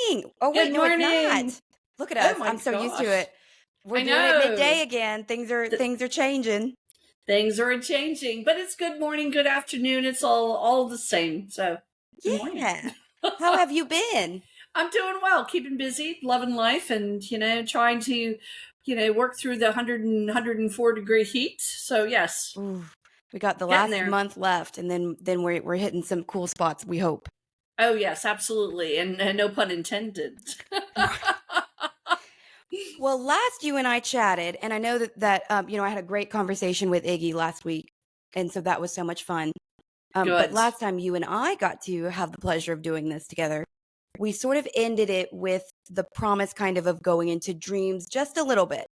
morning. Oh, wait, Good no, it's morning. not. Look at Oh us. my I'm so used to gosh. it. We're I doing it midday know. again. Things are Th- things are changing. Things are changing, but it's good morning, good afternoon. It's all the same. So, good morning. Yeah. How have you been? I'm doing well, keeping busy, loving life, and trying to, work through the 104-degree heat. So, yes, Ooh, we got the getting last there. month left, and then we're hitting some cool spots, we hope. Oh, yes, absolutely, and no pun intended. Well, last you and I chatted, and I know that I had a great conversation with Iggy last week, and so that was so much fun. But Good. last time you and I got to have the pleasure of doing this together, we sort of ended it with the promise kind of going into dreams just a little bit.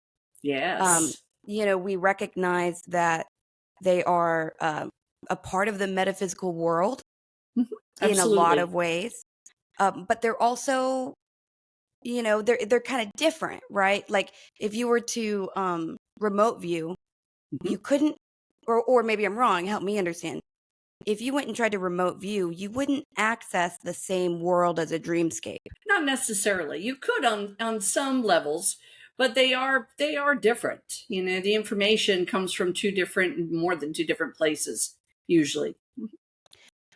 Yes. We recognize that they are a part of the metaphysical world Mhm. in a lot Absolutely. of ways. But they're also, they're kind of different, right? Like if you were to remote view, Mhm. you couldn't, or maybe I'm wrong, help me understand. If you went and tried to remote view, you wouldn't access the same world as a dreamscape. Not necessarily. You could on some levels, but they are different. The information comes from more than two different places usually.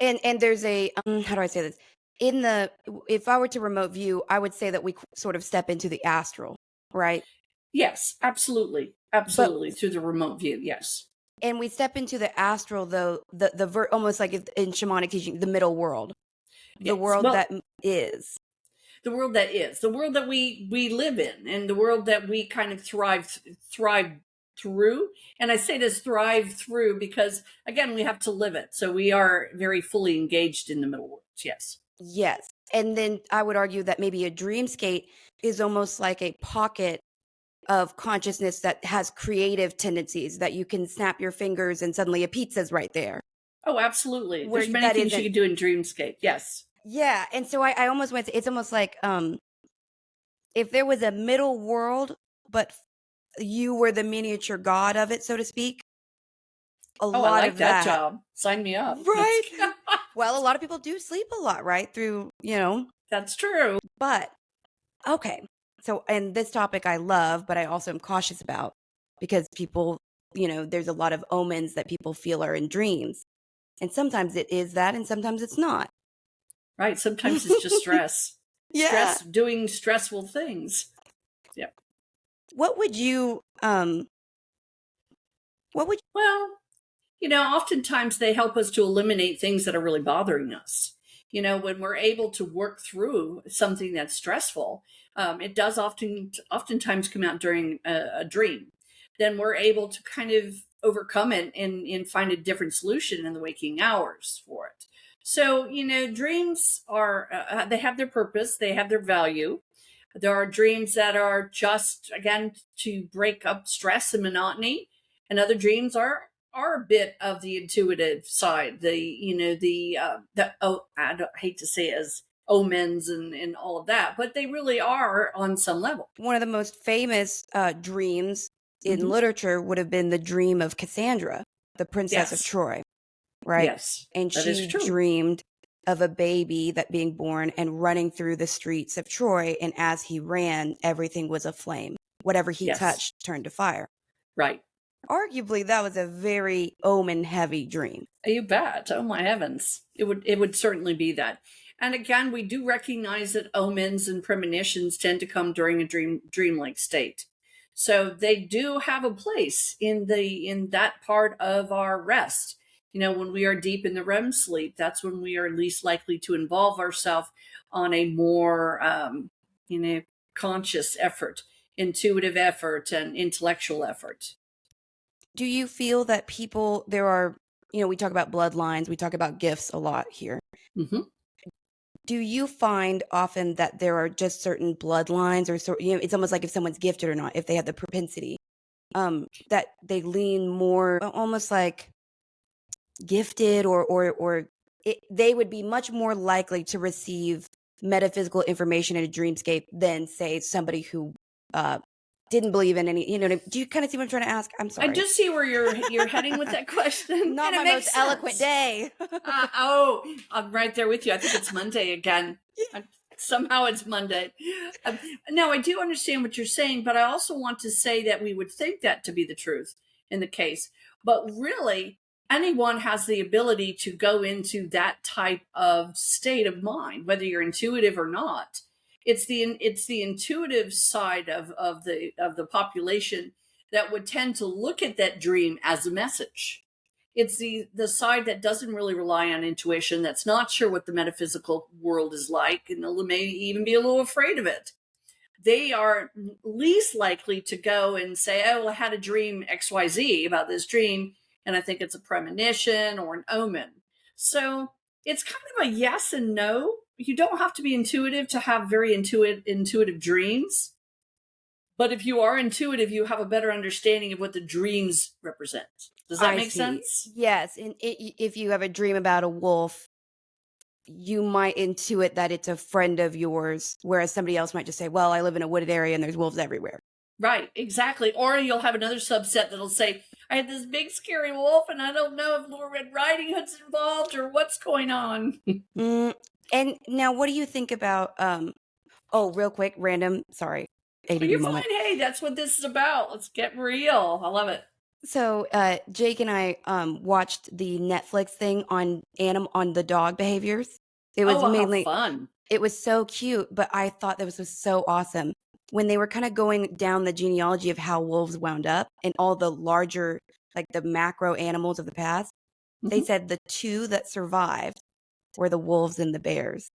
And there's a how do I say this? If I were to remote view, I would say that we sort of step into the astral, right? Yes, absolutely. But Absolutely through the remote view. Yes. and we step into the astral though almost like in shamanic teaching, the middle world, the Yes. world Well, that is. the world that is, the world that we live in, and the world that we kind of thrive through. And I say this thrive through because again, we have to live it. So we are very fully engaged in the middle world. Yes. Yes. And then I would argue that maybe a dreamscape is almost like a pocket of consciousness that has creative tendencies that you can snap your fingers and suddenly a pizza's right there. Oh, absolutely. Where There's many that things you isn't. could do in Dreamscape. Yes. Yeah. And so I almost went to, it's almost like if there was a middle world, but you were the miniature god of it, so to speak, a Oh, I lot like of that that. job. Sign me up. Right. Well, a lot of people do sleep a lot, right? That's true. But okay. So, and this topic I love, but I also am cautious about because people, there's a lot of omens that people feel are in dreams. And sometimes it is that, and sometimes it's not. Right. Sometimes it's just stress. Yeah. Stress doing stressful things. Yeah. What would you, what would, Well, oftentimes they help us to eliminate things that are really bothering us. When we're able to work through something that's stressful, it does oftentimes come out during a dream. Then we're able to kind of overcome it and find a different solution in the waking hours for it. So, dreams they have their purpose, they have their value. There are dreams that are just, again, to break up stress and monotony, and other dreams are a bit of the intuitive side. I hate to say it as omens and all of that, but they really are on some level. one of the most famous dreams in Mhm. literature would have been the dream of Cassandra, the princess of Yes, Troy, right? yes, And that is she true. dreamed of a baby that being born and running through the streets of Troy. And as he ran, everything was aflame. Whatever he Yes, touched turned to fire. right. Arguably, that was a very omen heavy dream. You bet. Oh my heavens. It would certainly be that. And again, we do recognize that omens and premonitions tend to come during a dreamlike state. So they do have a place in that part of our rest. When we are deep in the REM sleep, that's when we are least likely to involve ourselves on a more conscious effort, intuitive effort, and intellectual effort. Do you feel that there are, we talk about bloodlines, we talk about gifts a lot here. Mm-hmm. Do you find often that there are just certain bloodlines or it's almost like if someone's gifted or not, if they have the propensity, that they lean more almost like gifted they would be much more likely to receive metaphysical information in a dreamscape than say somebody who didn't believe in any, do you kind of see what I'm trying to ask? I'm sorry. I just see where you're heading with that question. Not and my it makes most sense. eloquent day. I'm right there with you. I think it's Monday again. Somehow it's Monday. Now, I do understand what you're saying, but I also want to say that we would think that to be the truth in the case. But really, anyone has the ability to go into that type of state of mind, whether you're intuitive or not. It's the intuitive side of the population that would tend to look at that dream as a message. It's the side that doesn't really rely on intuition, that's not sure what the metaphysical world is like, and may even be a little afraid of it. They are least likely to go and say, oh, well, I had a dream XYZ about this dream, and I think it's a premonition or an omen. So it's kind of a yes and no. You don't have to be intuitive to have very intuitive dreams. But if you are intuitive, you have a better understanding of what the dreams represent. Does that make sense? Yes. And if you have a dream about a wolf, you might intuit that it's a friend of yours, whereas somebody else might just say, well, I live in a wooded area and there's wolves everywhere. Right, exactly. Or you'll have another subset that'll say, I had this big scary wolf and I don't know if Little Red Riding Hood's involved or what's going on. And now what do you think about, real quick, random, sorry, ADD You're moment. fine. Hey, that's what this is about. Let's get real. I love it. So Jake and I watched the Netflix thing on the dog behaviors. It was mainly fun. It was so cute, but I thought that was so awesome when they were kind of going down the genealogy of how wolves wound up and all the larger, like the macro animals of the past. Mm-hmm. They said the two that survived were the wolves and the bears.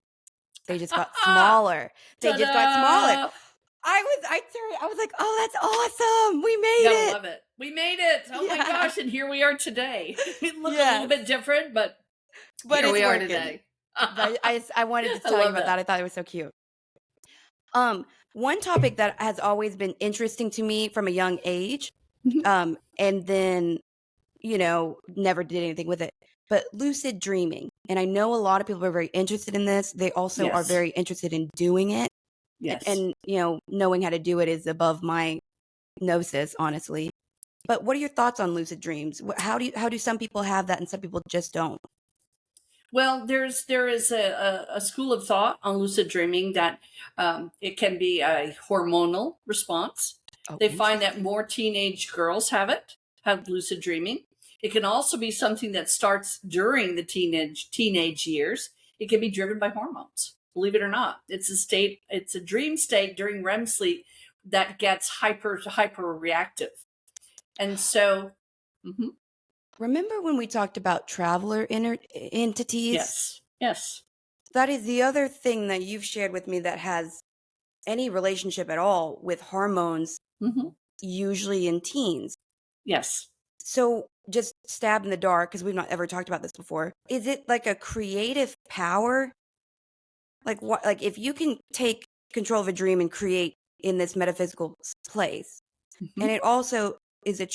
They just got smaller. They just got smaller. I was like, oh, that's awesome. We made it. I love it. We made it. Oh my gosh. And here we are today. We look a little bit different, but here we are today. I wanted to tell you about that. I thought it was so cute. One topic that has always been interesting to me from a young age, and then, never did anything with it, but lucid dreaming. And I know a lot of people are very interested in this. They also are very interested in doing it. Yes. And, knowing how to do it is above my gnosis, honestly. But what are your thoughts on lucid dreams? How do some people have that and some people just don't? Well, there is a school of thought on lucid dreaming that it can be a hormonal response. They find that more teenage girls have lucid dreaming. It can also be something that starts during the teenage years. It can be driven by hormones. Believe it or not, it's a dream state during REM sleep that gets hyper reactive. And so, remember when we talked about traveler entities? Yes. That is the other thing that you've shared with me that has any relationship at all with hormones, usually in teens. Yes. So just stab in the dark, because we've not ever talked about this before. Is it like a creative power? Like what? Like if you can take control of a dream and create in this metaphysical place, and it also it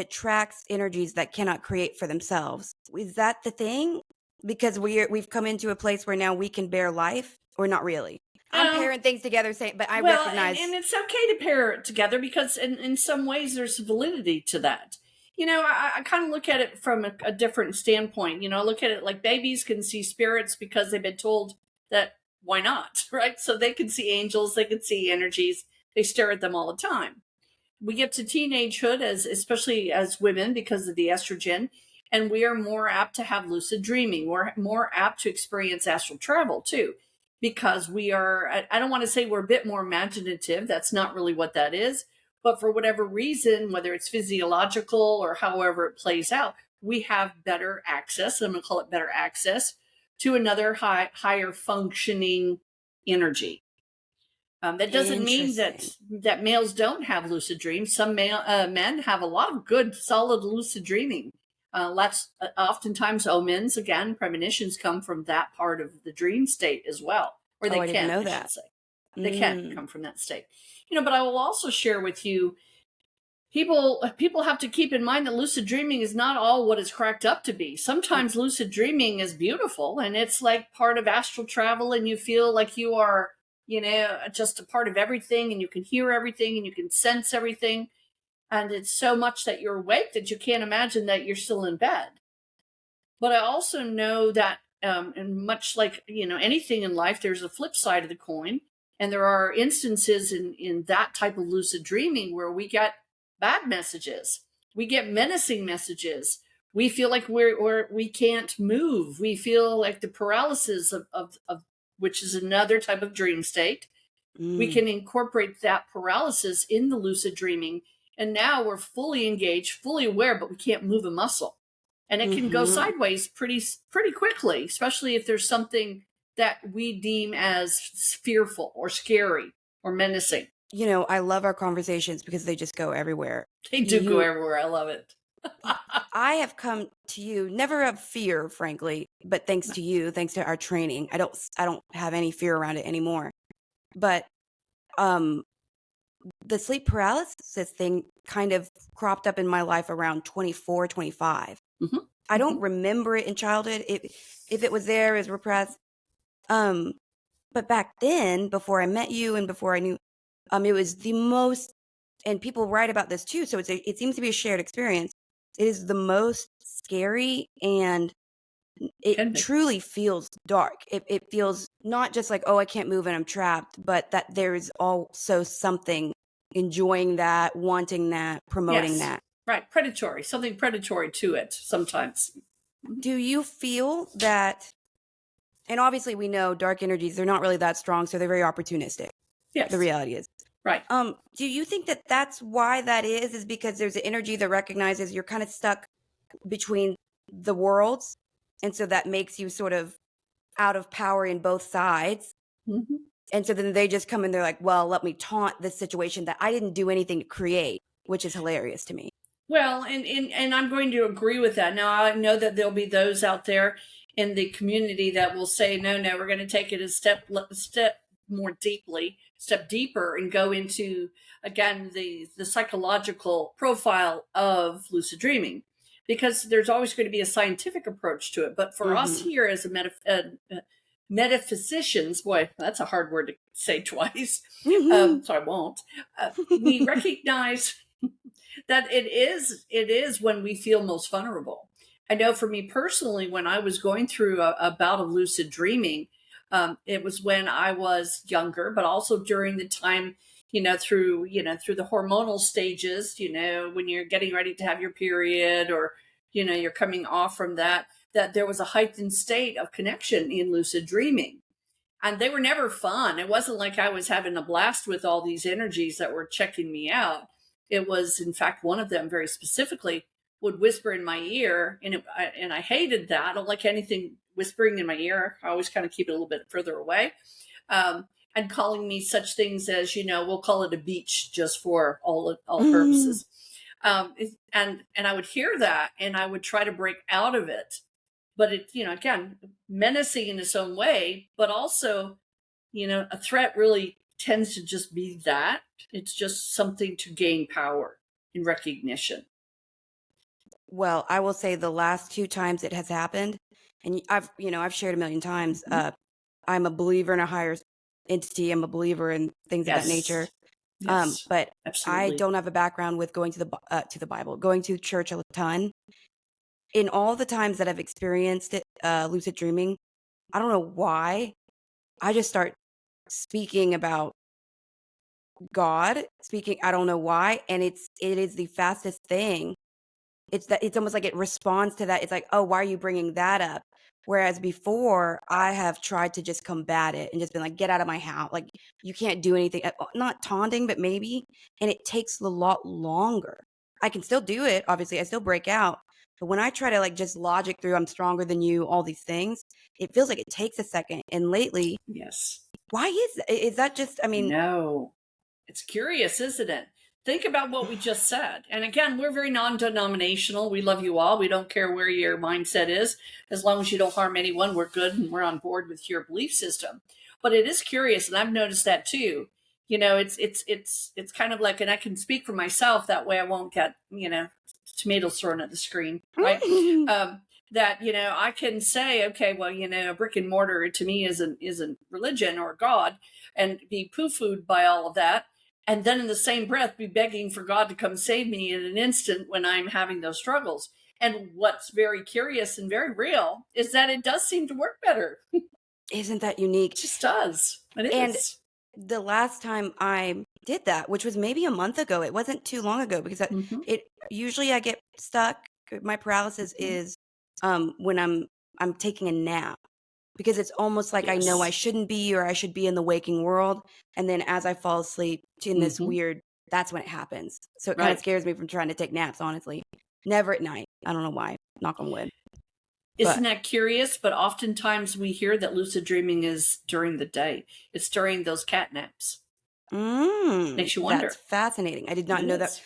tracks energies that cannot create for themselves. Is that the thing? Because we've come into a place where now we can bear life, or not really? I'm pairing things together, but I recognize, and it's okay to pair it together because in some ways there's validity to that. I kind of look at it from a different standpoint. I look at it like babies can see spirits because they've been told that why not, right? So they can see angels, they can see energies, they stare at them all the time. We get to teenagehood, especially as women, because of the estrogen, and we are more apt to have lucid dreaming. We're more apt to experience astral travel too, because we are, I don't want to say we're a bit more imaginative. That's not really what that is. But for whatever reason, whether it's physiological or however it plays out, we have better access, I'm going to call it better access, to another higher functioning energy. That doesn't mean that males don't have lucid dreams. Some men have a lot of good, solid lucid dreaming. Oftentimes omens, again, premonitions come from that part of the dream state as well. Or they can, I should say. They can come from that state. But I will also share with you, people have to keep in mind that lucid dreaming is not all what it's cracked up to be. Sometimes lucid dreaming is beautiful and it's like part of astral travel and you feel like you are, just a part of everything and you can hear everything and you can sense everything. And it's so much that you're awake that you can't imagine that you're still in bed. But I also know that and much like, anything in life, there's a flip side of the coin. And there are instances in that type of lucid dreaming where we get bad messages, we get menacing messages. We feel like we can't move. We feel like the paralysis of which is another type of dream state. We can incorporate that paralysis in the lucid dreaming. And now we're fully engaged, fully aware, but we can't move a muscle. And it can go sideways pretty quickly, especially if there's something that we deem as fearful or scary or menacing. I love our conversations because they just go everywhere. They do go everywhere. I love it. I have come to you, never of fear, frankly, but thanks to you, thanks to our training, I don't have any fear around it anymore. But the sleep paralysis thing kind of cropped up in my life around 24, 25. I don't remember it in childhood. If it was there, it was repressed. But back then, before I met you and before I knew, it was the most, and people write about this too, so it seems to be a shared experience. It is the most scary, and it truly feels dark. It feels not just like, oh, I can't move and I'm trapped, but that there's also something enjoying that, wanting that, promoting that. Right. Predatory, something predatory to it sometimes. Do you feel that, and obviously we know dark energies, they're not really that strong, so they're very opportunistic. Yes. The reality is. Right. Do you think that that's why that is because there's an energy that recognizes you're kind of stuck between the worlds, and so that makes you sort of out of power in both sides? And so then they just come and they're like, well, let me taunt this situation that I didn't do anything to create, which is hilarious to me. Well, and I'm going to agree with that. Now, I know that there'll be those out there in the community that will say, no, we're going to take it a step more deeply, step deeper, and go into, again, the psychological profile of lucid dreaming, because there's always going to be a scientific approach to it. But for us here as a metaphysicians, boy, that's a hard word to say twice, so I won't. We recognize that it is when we feel most vulnerable. I know for me personally, when I was going through a bout of lucid dreaming, it was when I was younger, but also during the time, through the hormonal stages, when you're getting ready to have your period, or, you're coming off from that there was a heightened state of connection in lucid dreaming. And they were never fun. It wasn't like I was having a blast with all these energies that were checking me out. It was, in fact, one of them very specifically would whisper in my ear, and I hated that. I don't like anything whispering in my ear. I always kind of keep it a little bit further away. And calling me such things as, we'll call it a beach just for all purposes. And I would hear that, and I would try to break out of it. But it, again, menacing in its own way, but also, a threat really tends to just be that. It's just something to gain power in recognition. Well, I will say the last 2 times it has happened, and I've shared a million times, I'm a believer in a higher entity. I'm a believer in things of that nature. Yes, but absolutely. I don't have a background with going to the Bible, going to church a ton. In all the times that I've experienced it, lucid dreaming, I don't know why, I just start speaking about God, I don't know why, and it is the fastest thing. It's almost like it responds to that. It's like, oh, why are you bringing that up? Whereas before, I have tried to just combat it and just been like, get out of my house. Like, you can't do anything. Not taunting, but maybe. And it takes a lot longer. I can still do it. Obviously, I still break out. But when I try to just logic through, I'm stronger than you, all these things, it feels like it takes a second. And lately, yes. Why is that just, No, it's curious, isn't it? Think about what we just said. And again, we're very non-denominational. We love you all. We don't care where your mindset is. As long as you don't harm anyone, we're good, and we're on board with your belief system. But it is curious, and I've noticed that too. It's kind of like, and I can speak for myself, that way I won't get, tomatoes thrown at the screen, right? That, I can say, okay, well, a brick and mortar to me isn't religion or God, and be poo-pooed by all of that. and then in the same breath be begging for God to come save me in an instant when I'm having those struggles. And what's very curious and very real is that it does seem to work better. Isn't that unique? It just does. It And is. the last time I did that, which was maybe a month ago, it wasn't too long ago, because Mm-hmm. it usually I get stuck. My paralysis Mm-hmm. is when I'm taking a nap, because it's almost like I know I Yes. shouldn't be, or I should be in the waking world, and then as I fall asleep in this Mm-hmm. weird, that's when it happens. So it kind of Right. scares me from trying to take naps, honestly. Never at night. I don't know why. Knock on wood. Isn't But that curious? But oftentimes we hear that lucid dreaming is during the day. It's during those cat naps. Makes you that's wonder. fascinating. I did It not know that. is.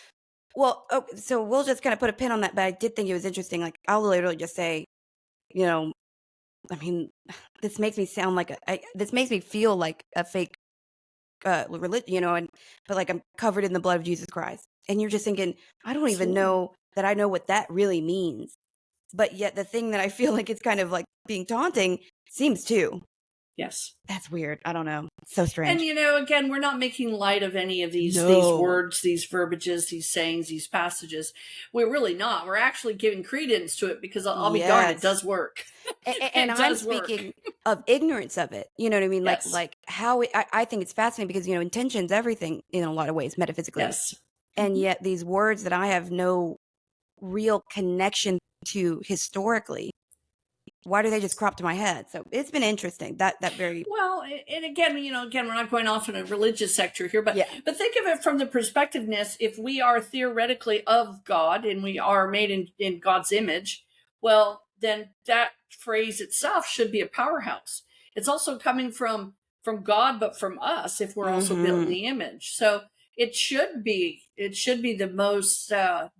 Well, so we'll just kind of put a pin on that, but I did think it was interesting. Like, I'll literally just say, you know, I mean, this makes me sound like this makes me feel like a fake religion, but like I'm covered in the blood of Jesus Christ. And you're just thinking, I don't even Absolutely. know that I know what that really means. But yet the thing that I feel like it's kind of like being taunting seems to. Yes. That's weird. I don't know. So And strange. again, we're not making light of any of these No. words, these verbiages, these sayings, these passages. We're really not. We're actually giving credence to it because I'll be darned, it Yes. does work. And It I'm does work. speaking of ignorance of it. You know what I mean? Yes. Like how I think it's fascinating because, intention's everything in a lot of ways, metaphysically. Yes. And Mhm. yet these words that I have no real connection to historically, why do they just crop to my head? So it's been interesting. That very, Well, and again, we're not going off in a religious sector here, but yeah. think of it from the perspectiveness. If we are theoretically of God and we are made in God's image, well, then that phrase itself should be a powerhouse. It's also coming from God, but from us if we're also built in Mm-hmm. the image. So it should be the most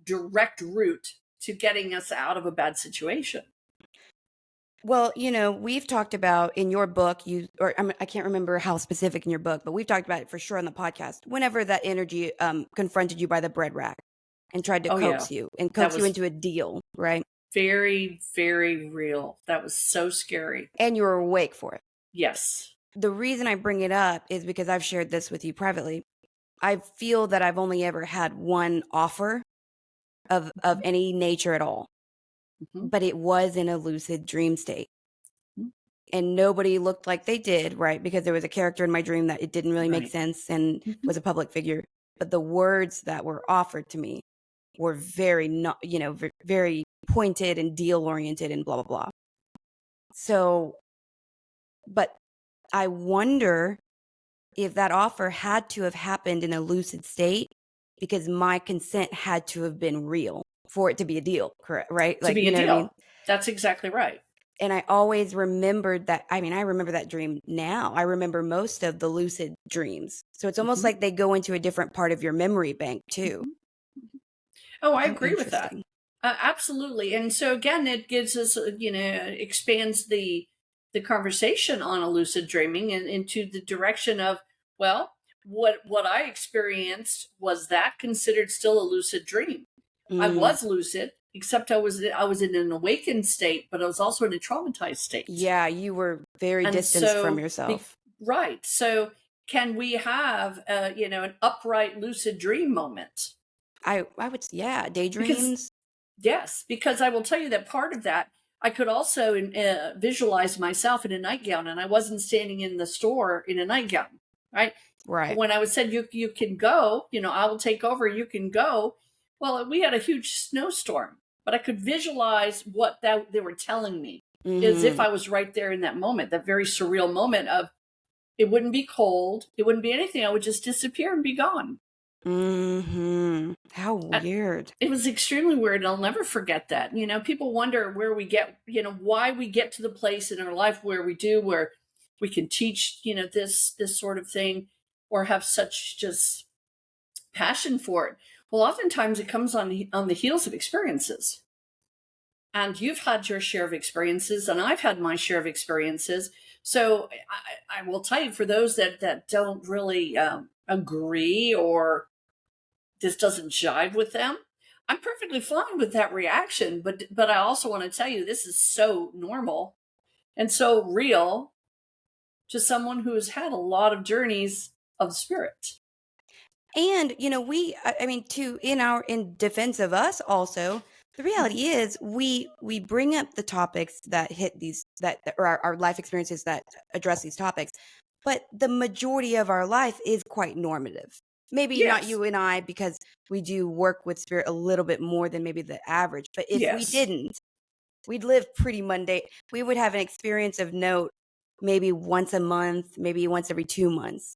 direct route to getting us out of a bad situation. Well, we've talked about in your book, I can't remember how specific in your book, but we've talked about it for sure on the podcast. Whenever that energy confronted you by the bread rack and tried to Oh yeah, coax you and that coax you was into a deal, right? very, very real. That was so scary. And you were awake for it. Yes. The reason I bring it up is because I've shared this with you privately. I feel that I've only ever had one offer of any nature at all, Mhm. but it was in a lucid dream state. Mhm. And nobody looked like they did, right? Because there was a character in my dream that it didn't really make Right. sense and Mhm. was a public figure. But the words that were offered to me were very not, very pointed and deal oriented and blah blah blah. So, but I wonder if that offer had to have happened in a lucid state, because my consent had to have been real for it to be a deal, correct? Right? To Like, be you a know what I mean? deal. That's exactly right. And I always remembered that. I mean, I remember that dream now. I remember most of the lucid dreams. So it's almost Mhm. like they go into a different part of your memory bank too. Mhm. Mhm. Oh, I How agree with that. interesting. Absolutely. And so again, it gives us, expands the conversation on a lucid dreaming and into the direction of, well, what I experienced, was that considered still a lucid dream? I Mm, was lucid, except I was in an awakened state, but I was also in a traumatized state. yeah, you were very And distanced from so, yourself. right. So, can we have, an upright lucid dream moment? I would, yeah, Because daydreams. yes, because I will tell you that part of that, I could also visualize myself in a nightgown, and I wasn't standing in the store in a nightgown, right? Right. When I was said you can go, I will take over. You can go. Well, we had a huge snowstorm, but I could visualize what that they were telling me, as if Mm-hmm. I was right there in that moment, that very surreal moment of, it wouldn't be cold, it wouldn't be anything. I would just disappear and be gone. Mm-hmm. How And weird. it was extremely weird. I'll never forget that. People wonder where we get, why we get to the place in our life where we do, where we can teach, this sort of thing, or have such just passion for it. Well, oftentimes it comes on the heels of experiences. And you've had your share of experiences, and I've had my share of experiences. So I will tell you, for those that don't really agree, or this doesn't jive with them, I'm perfectly fine with that reaction. But I also want to tell you, this is so normal and so real to someone who has had a lot of journeys of spirit. And, I mean, in defense of us also, the reality is we bring up the topics that hit or our life experiences that address these topics, but the majority of our life is quite normative. Maybe not Yes. you and I, because we do work with spirit a little bit more than maybe the average. But if we Yes. didn't, we'd live pretty mundane. We would have an experience of note maybe once a month, maybe once every 2 months.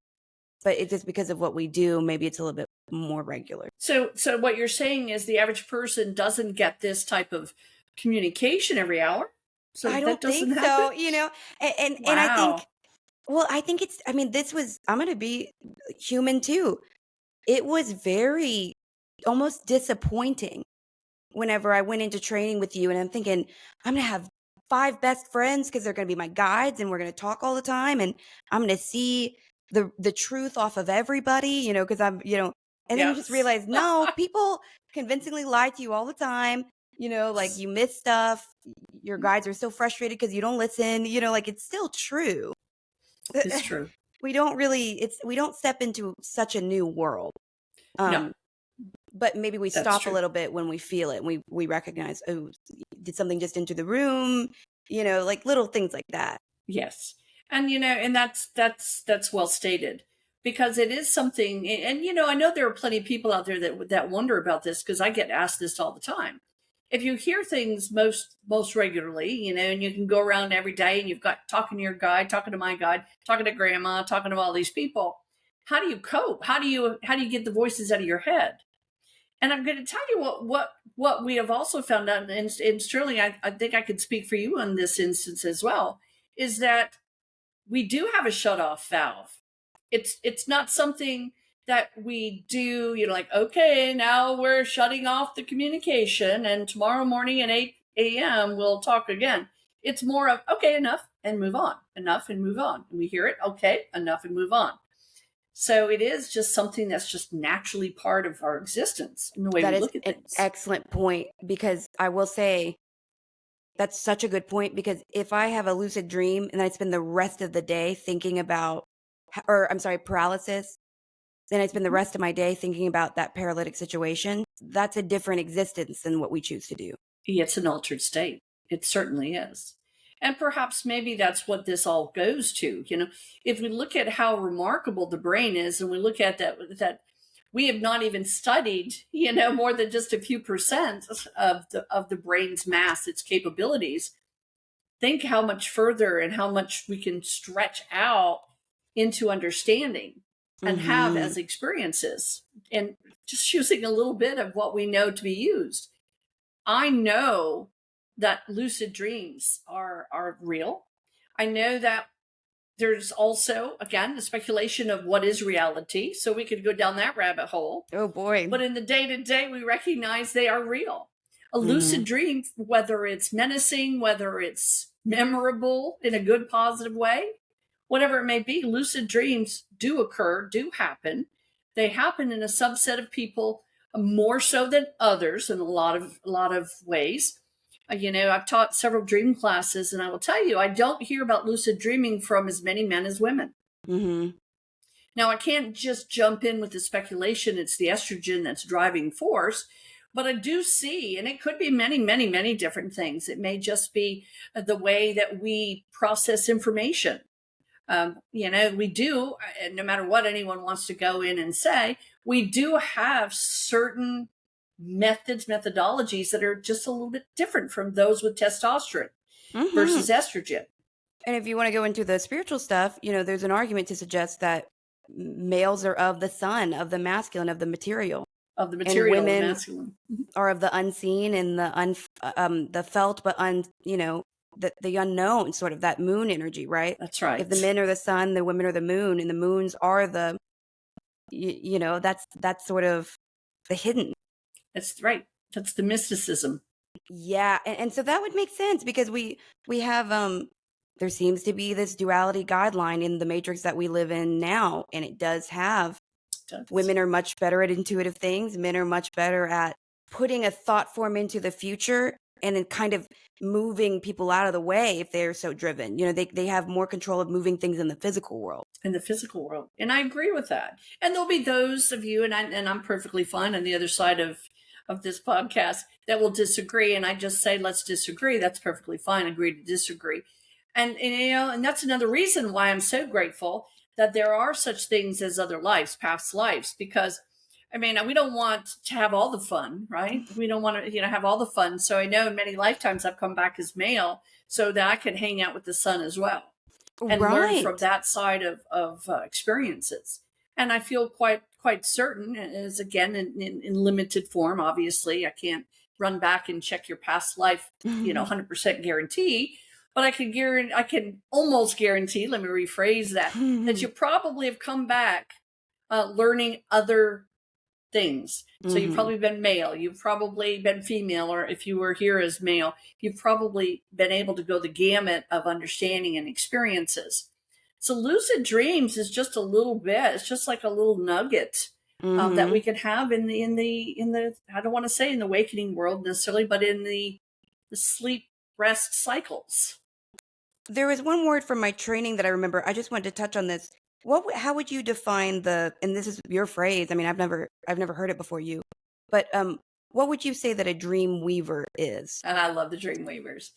But it's just because of what we do, maybe it's a little bit more regular. So what you're saying is the average person doesn't get this type of communication every hour. So I that don't think doesn't happen. so, and I think, Wow. well, I think I mean, I'm going to be human too. It was very almost disappointing whenever I went into training with you, and I'm thinking, I'm going to have 5 best friends because they're going to be my guides and we're going to talk all the time, and I'm going to see the truth off of everybody, because and then you just Yes. realize, no, people convincingly lie to you all the time, like you miss stuff. Your guides are so frustrated because you don't listen, like it's still true. It's true. We don't step into such a new world. No, Um, but maybe we that's stop a true. little bit when we feel it. We recognize, oh, did something just enter the room? Like little things like that. Yes. And and that's well stated, because it is something. And I know there are plenty of people out there that wonder about this, because I get asked this all the time. If you hear things most regularly, and you can go around every day and you've got talking to your guide, talking to my guide, talking to grandma, talking to all these people, how do you cope? How do you get the voices out of your head? And I'm going to tell you what we have also found out, and Sterling, I think I could speak for you on this instance as well, is that we do have a shut off valve. It's not something that we do, like, okay, now we're shutting off the communication, and tomorrow morning at 8 a.m. we'll talk again. It's more of, okay, enough and move on, enough and move on. And we hear it, okay, enough and move on. So it is just something that's just naturally part of our existence and the way That we is look at an things. excellent point, because I will say that's such a good point, because if I have a lucid dream and I spend the rest of the day thinking about, or I'm sorry, paralysis, then I spend the rest of my day thinking about that paralytic situation, that's a different existence than what we choose to do. It's an altered state. It certainly is. And perhaps maybe that's what this all goes to. If we look at how remarkable the brain is, and we look at that we have not even studied, more than just a few percent of the brain's mass, its capabilities. Think how much further and how much we can stretch out into understanding and have Mm-hmm. as experiences, and just using a little bit of what we know to be used. I know that lucid dreams are real. I know that there's also, again, the speculation of what is reality, so we could go down that rabbit hole. Oh boy. But in the day to day, we recognize they are real. A Mm-hmm. lucid dream, whether it's menacing, whether it's memorable in a good, positive way, whatever it may be, lucid dreams do occur, do happen. They happen in a subset of people more so than others in a lot of ways. I've taught several dream classes, and I will tell you, I don't hear about lucid dreaming from as many men as women. Mm-hmm. Now, I can't just jump in with the speculation it's the estrogen that's driving force, but I do see, and it could be many, many, many different things. It may just be the way that we process information. We do, no matter what anyone wants to go in and say, we do have certain methodologies that are just a little bit different from those with testosterone Mm-hmm. versus estrogen. And if you want to go into the spiritual stuff, there's an argument to suggest that males are of the sun, of the masculine, of the material, Of the and material, the women masculine. are of the unseen and the felt, but the unknown, sort of that moon energy, right? That's If the right. men are the sun, the women are the moon, and the moons are that's sort of the hidden. That's right. That's the mysticism. Yeah, and so that would make sense, because we have there seems to be this duality guideline in the matrix that we live in now, and it does have women are much better at intuitive things, men are much better at putting a thought form into the future and then kind of moving people out of the way if they're so driven. They have more control of moving things in the physical world. In the physical world. And I agree with that. And there'll be those of you, and I'm perfectly fine on the other side of this podcast, that will disagree. And I just say, let's disagree. That's perfectly fine. Agree to disagree. And that's another reason why I'm so grateful that there are such things as other lives, past lives, because we don't want to have all the fun, right? We don't want to, have all the fun. So I know in many lifetimes I've come back as male so that I can hang out with the sun as well and learn from that side of experiences. And I feel quite certain, as again in limited form. Obviously, I can't run back and check your past life, 100% guarantee. But I can almost guarantee. Let me rephrase that: that you probably have come back learning other things. So you've probably been male, you've probably been female, or if you were here as male, you've probably been able to go the gamut of understanding and experiences. So lucid dreams is just a little bit, it's just like a little nugget that we can have in the I don't want to say in the awakening world necessarily, but in the sleep rest cycles. There was one word from my training that I remember. I just wanted to touch on this. How would you define and this is your phrase, I've never heard it before you, but what would you say that a dream weaver is? And I love the Dreamweavers.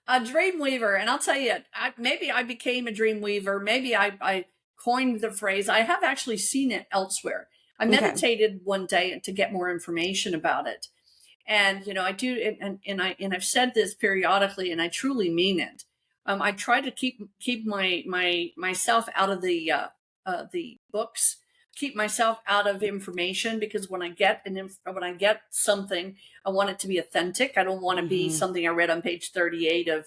A Dreamweaver, and I'll tell you, maybe I became a Dreamweaver, maybe I coined the phrase. I have actually seen it elsewhere. I meditated one day to get more information about it. And I do, and I've said this periodically, and I truly mean it. I try to keep myself out of the books, keep myself out of information, because when I get something, I want it to be authentic. I don't want to be something I read on page 38 of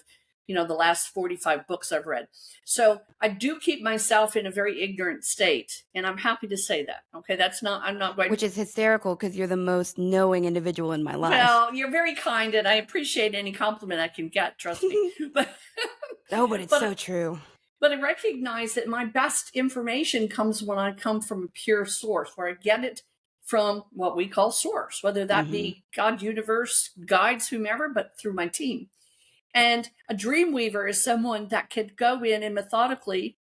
the last 45 books I've read. So I do keep myself in a very ignorant state, and I'm happy to say that. Okay, I'm not going. Which is hysterical, because you're the most knowing individual in my life. Well, you're very kind, and I appreciate any compliment I can get. Trust me. But it's so true. But I recognize that my best information comes when I come from a pure source, where I get it from what we call source, whether that be God, universe, guides, whomever, but through my team. And a Dreamweaver is someone that could go in and methodically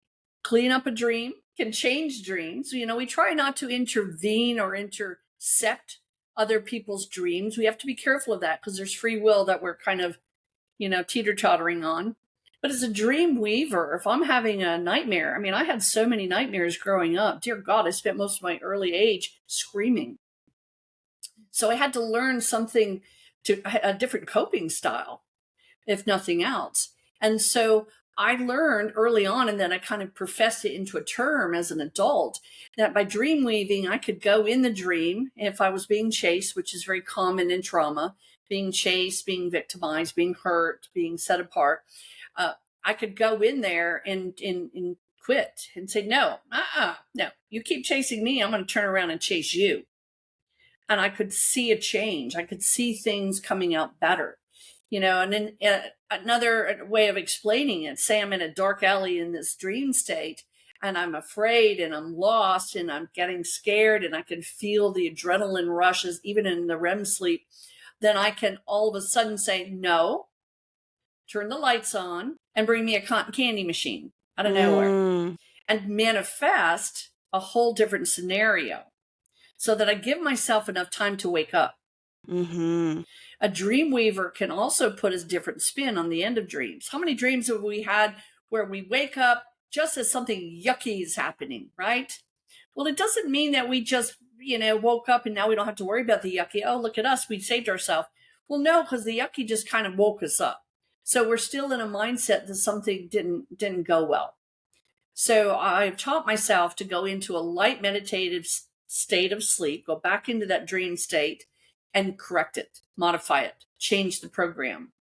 clean up a dream, can change dreams. We try not to intervene or intercept other people's dreams. We have to be careful of that, because there's free will that we're kind of, teeter-tottering on. But as a Dreamweaver, if I'm having a nightmare, I had so many nightmares growing up. Dear God, I spent most of my early age screaming. So I had to learn a different coping style, if nothing else. And so I learned early on, and then I kind of professed it into a term as an adult, that by dream weaving, I could go in the dream if I was being chased, which is very common in trauma, being chased, being victimized, being hurt, being set apart. I could go in there and quit and say, no, no, you keep chasing me, I'm going to turn around and chase you. And I could see a change. I could see things coming out better. And then another way of explaining it, say I'm in a dark alley in this dream state, and I'm afraid, and I'm lost, and I'm getting scared, and I can feel the adrenaline rushes, even in the REM sleep. Then I can all of a sudden say, no, turn the lights on, and bring me a cotton candy machine out of nowhere, and manifest a whole different scenario, so that I give myself enough time to wake up. A Dreamweaver can also put a different spin on the end of dreams. How many dreams have we had where we wake up just as something yucky is happening, right? Well, it doesn't mean that we just, woke up and now we don't have to worry about the yucky. Oh, look at us, we saved ourselves. Well, no, because the yucky just kind of woke us up. So we're still in a mindset that something didn't go well. So I've taught myself to go into a light meditative state of sleep, go back into that dream state, and correct it, modify it, change the program.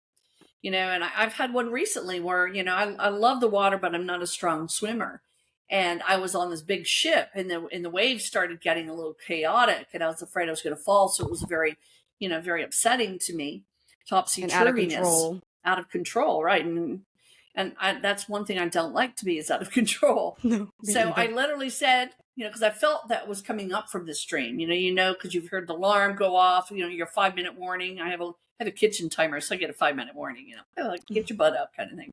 And I've had one recently where, I love the water, but I'm not a strong swimmer. And I was on this big ship, and the waves started getting a little chaotic, and I was afraid I was going to fall. So it was very, very upsetting to me. Topsy-turviness, out of control, right? And that's one thing I don't like to be, is out of control. No, so I literally said, because I felt that was coming up from this dream, because you've heard the alarm go off, your 5-minute warning. I have a kitchen timer, so I get a 5-minute warning, like, get your butt up kind of thing.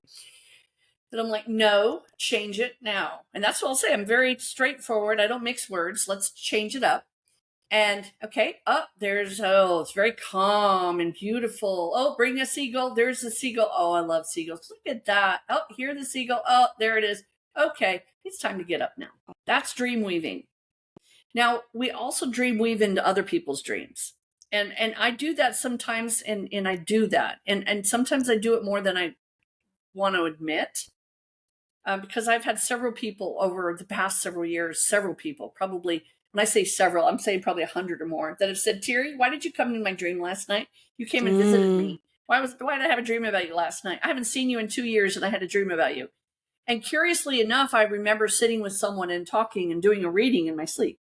But I'm like, no, change it now. And that's what I'll say. I'm very straightforward. I don't mix words. Let's change it up. And okay, it's very calm and beautiful. Oh, bring a seagull. There's a seagull. Oh, I love seagulls. Look at that. Oh, hear the seagull. Oh, there it is. Okay, it's time to get up now. That's dream weaving. Now, we also dream weave into other people's dreams. And I do that sometimes, and I do that. And sometimes I do it more than I want to admit. Because I've had several people over the past several years, probably, when I say several, I'm saying probably 100 or more, that have said, Terri, why did you come into my dream last night? You came and visited me. Why did I have a dream about you last night? I haven't seen you in 2 years and I had a dream about you. And curiously enough, I remember sitting with someone and talking and doing a reading in my sleep.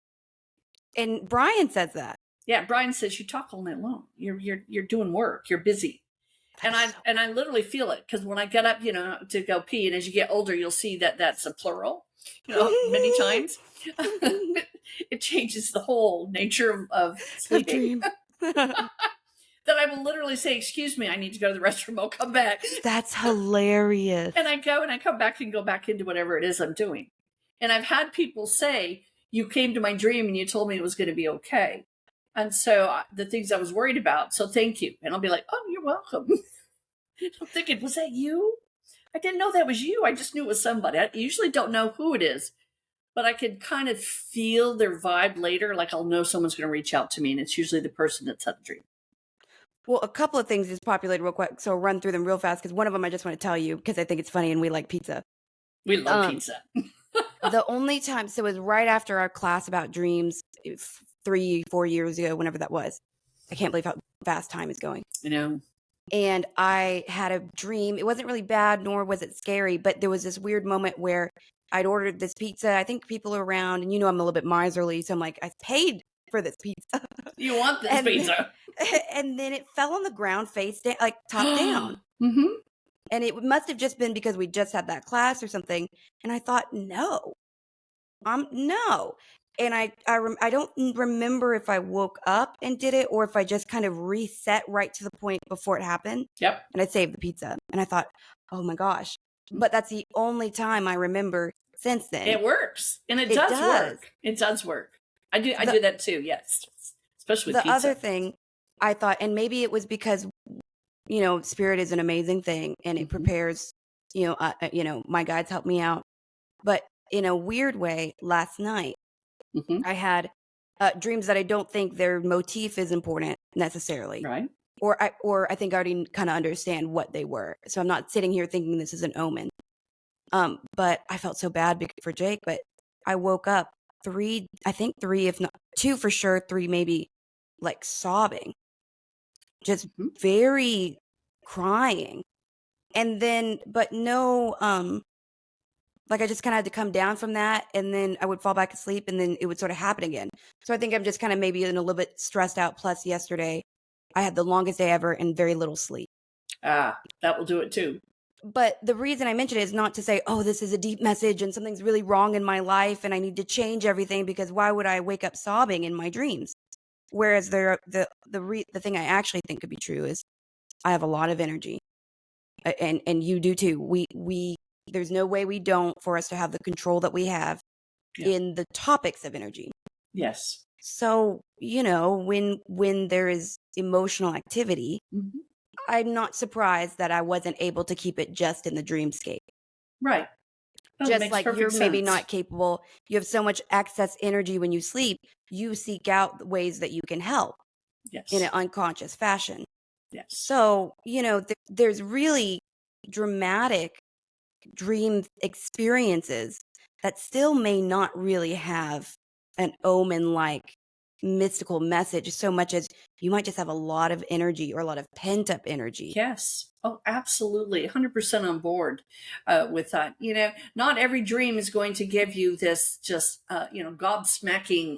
And Brian says that. Yeah, Brian says, you talk all night long. You're doing work. You're busy. And I literally feel it, because when I get up, to go pee, and as you get older, you'll see that that's a plural, many times. It changes the whole nature of sleeping. That I will literally say, excuse me, I need to go to the restroom. I'll come back. That's hilarious. And I go and I come back and go back into whatever it is I'm doing. And I've had people say, you came to my dream and you told me it was going to be okay. And so the things I was worried about, so thank you. And I'll be like, oh, you're welcome. I'm thinking, was that you? I didn't know that was you. I just knew it was somebody. I usually don't know who it is, but I can kind of feel their vibe later. Like I'll know someone's going to reach out to me, and it's usually the person that's had the dream. Well, a couple of things just populated real quick, so I'll run through them real fast, because one of them I just want to tell you, because I think it's funny and we like pizza. We love pizza. The only time, so it was right after our class about dreams 3-4 years ago, whenever that was. I can't believe how fast time is going. I know. And I had a dream. It wasn't really bad, nor was it scary, but there was this weird moment where I'd ordered this pizza. I think people are around, and I'm a little bit miserly, so I'm like, I paid for this pizza. You want this pizza? And then it fell on the ground, face down, like top down. Mm-hmm. And it must have just been because we just had that class or something. And I thought, no. And I don't remember if I woke up and did it, or if I just kind of reset right to the point before it happened. Yep. And I saved the pizza. And I thought, oh my gosh. But that's the only time I remember since then. It works. And it does work. It does work. I do that too, yes. Especially with pizza. The other thing I thought, and maybe it was because, spirit is an amazing thing, and it prepares, my guides help me out. But in a weird way, last night, I had dreams that I don't think their motif is important necessarily. Right. Or I think I already kind of understand what they were. So I'm not sitting here thinking this is an omen. But I felt so bad for Jake, but I woke up 3, if not 2 for sure, 3 maybe, like sobbing. Just very crying. And then, but no, like I just kind of had to come down from that, and then I would fall back asleep, and then it would sort of happen again. So I think I'm just kind of maybe in a little bit stressed out. Plus yesterday I had the longest day ever and very little sleep. That will do it too. But the reason I mention it is not to say, oh, this is a deep message and something's really wrong in my life and I need to change everything, because why would I wake up sobbing in my dreams? Whereas the thing I actually think could be true is I have a lot of energy, and you do too. We there's no way we don't, for us to have the control that we have in the topics of energy. Yes. So, when there is emotional activity, I'm not surprised that I wasn't able to keep it just in the dreamscape. Right. Just like you're maybe not capable, you have so much excess energy when you sleep, you seek out ways that you can help in an unconscious fashion. Yes. So, there's really dramatic dream experiences that still may not really have an omen-like mystical message, so much as you might just have a lot of energy or a lot of pent-up energy. Yes. Oh, absolutely. 100% on board with that. Not every dream is going to give you this just, gobsmacking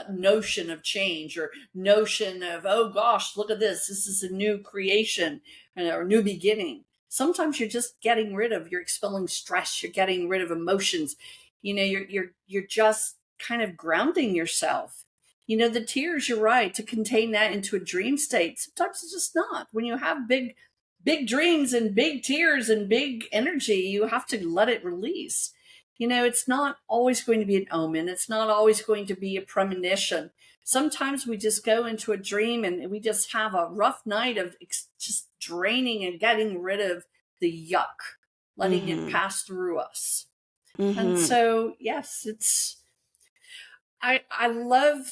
notion of change, or notion of, oh gosh, look at this. This is a new creation or new beginning. Sometimes you're just you're expelling stress. You're getting rid of emotions. You're just kind of grounding yourself. The tears, you're right, to contain that into a dream state. Sometimes it's just not. When you have big, big dreams and big tears and big energy, you have to let it release. It's not always going to be an omen. It's not always going to be a premonition. Sometimes we just go into a dream and we just have a rough night of just draining and getting rid of the yuck, letting it pass through us. And so, yes, I love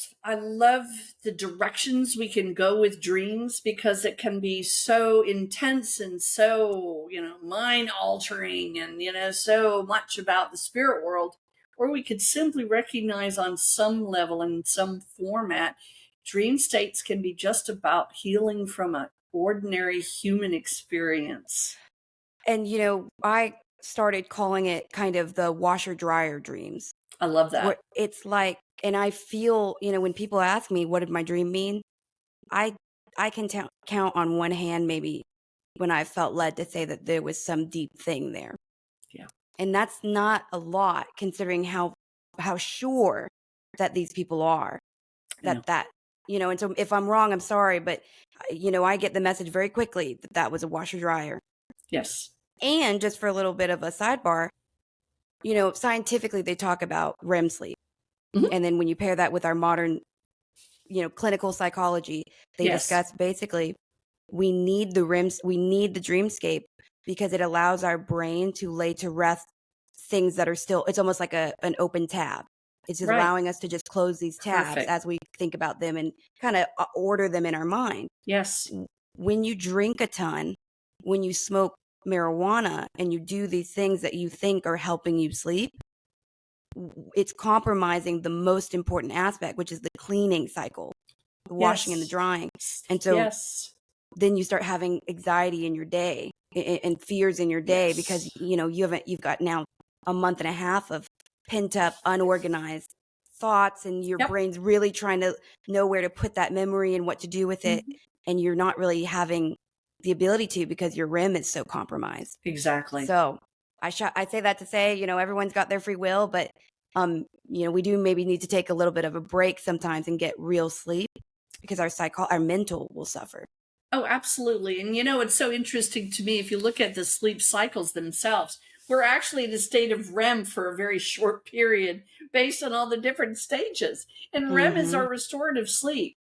the directions we can go with dreams, because it can be so intense and so, mind altering and, so much about the spirit world. Or we could simply recognize on some level, in some format, dream states can be just about healing from an ordinary human experience. And, I started calling it kind of the washer dryer dreams. I love that. Where it's like, and I feel, when people ask me, what did my dream mean? I can count on one hand, maybe, when I felt led to say that there was some deep thing there. Yeah. And that's not a lot, considering how sure that these people are and so if I'm wrong, I'm sorry, but I get the message very quickly that was a washer dryer. Yes. And just for a little bit of a sidebar, scientifically they talk about REM sleep. And then when you pair that with our modern, clinical psychology, they discuss basically we need the dreamscape, because it allows our brain to lay to rest things that are still, it's almost like an open tab. It's just allowing us to just close these tabs as we think about them and kind of order them in our mind. Yes. When you drink a ton, when you smoke marijuana and you do these things that you think are helping you sleep, it's compromising the most important aspect, which is the cleaning cycle, the washing and the drying. And so then you start having anxiety in your day and fears in your day, because you've got now a month and a half of pent up, unorganized thoughts, and your brain's really trying to know where to put that memory and what to do with it. And you're not really having the ability to, because your REM is so compromised. Exactly. So I say that to say, everyone's got their free will, but we do maybe need to take a little bit of a break sometimes and get real sleep, because our mental will suffer. Oh, absolutely. And it's so interesting to me, if you look at the sleep cycles themselves, we're actually in a state of REM for a very short period based on all the different stages. And REM is our restorative sleep.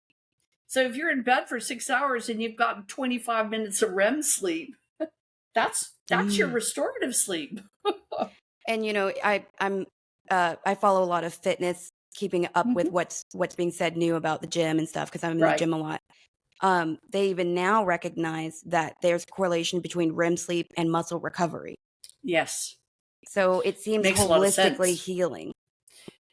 So if you're in bed for 6 hours and you've gotten 25 minutes of REM sleep, that's your restorative sleep. And I follow a lot of fitness, keeping up with what's being said new about the gym and stuff, because I'm in the gym a lot. They even now recognize that there's a correlation between REM sleep and muscle recovery. Yes. So it seems holistically healing.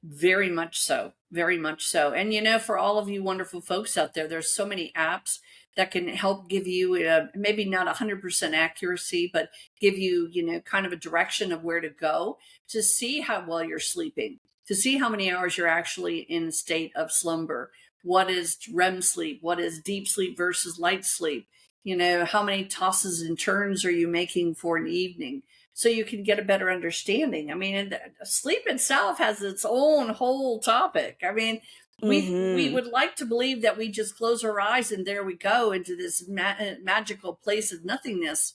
Very much so. Very much so. And for all of you wonderful folks out there, there's so many apps that can help give you maybe not 100% accuracy, but give you, kind of a direction of where to go to see how well you're sleeping, to see how many hours you're actually in a state of slumber. What is REM sleep? What is deep sleep versus light sleep? How many tosses and turns are you making for an evening? So you can get a better understanding. I mean, sleep itself has its own whole topic. I mean, we would like to believe that we just close our eyes and there we go into this magical place of nothingness.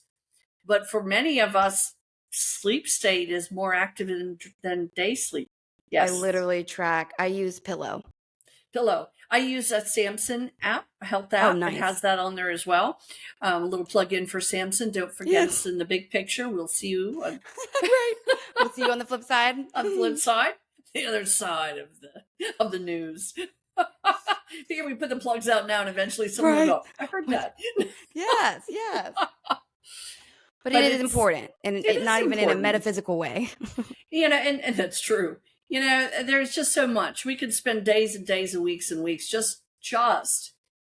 But for many of us, sleep state is more active than day sleep. Yes. I literally track. I use Pillow. I use a Samson app, a health app. Oh, nice. It has that on there as well. A little plug-in for Samson. Don't forget us in the big picture. We'll see you. Right. We'll see you on the flip side. On the flip side, the other side of the news. Figure we put the plugs out now, and eventually someone will go, "I heard that." Yes. But it is important, and not even in a metaphysical way. And that's true. There's just so much. We could spend days and days and weeks just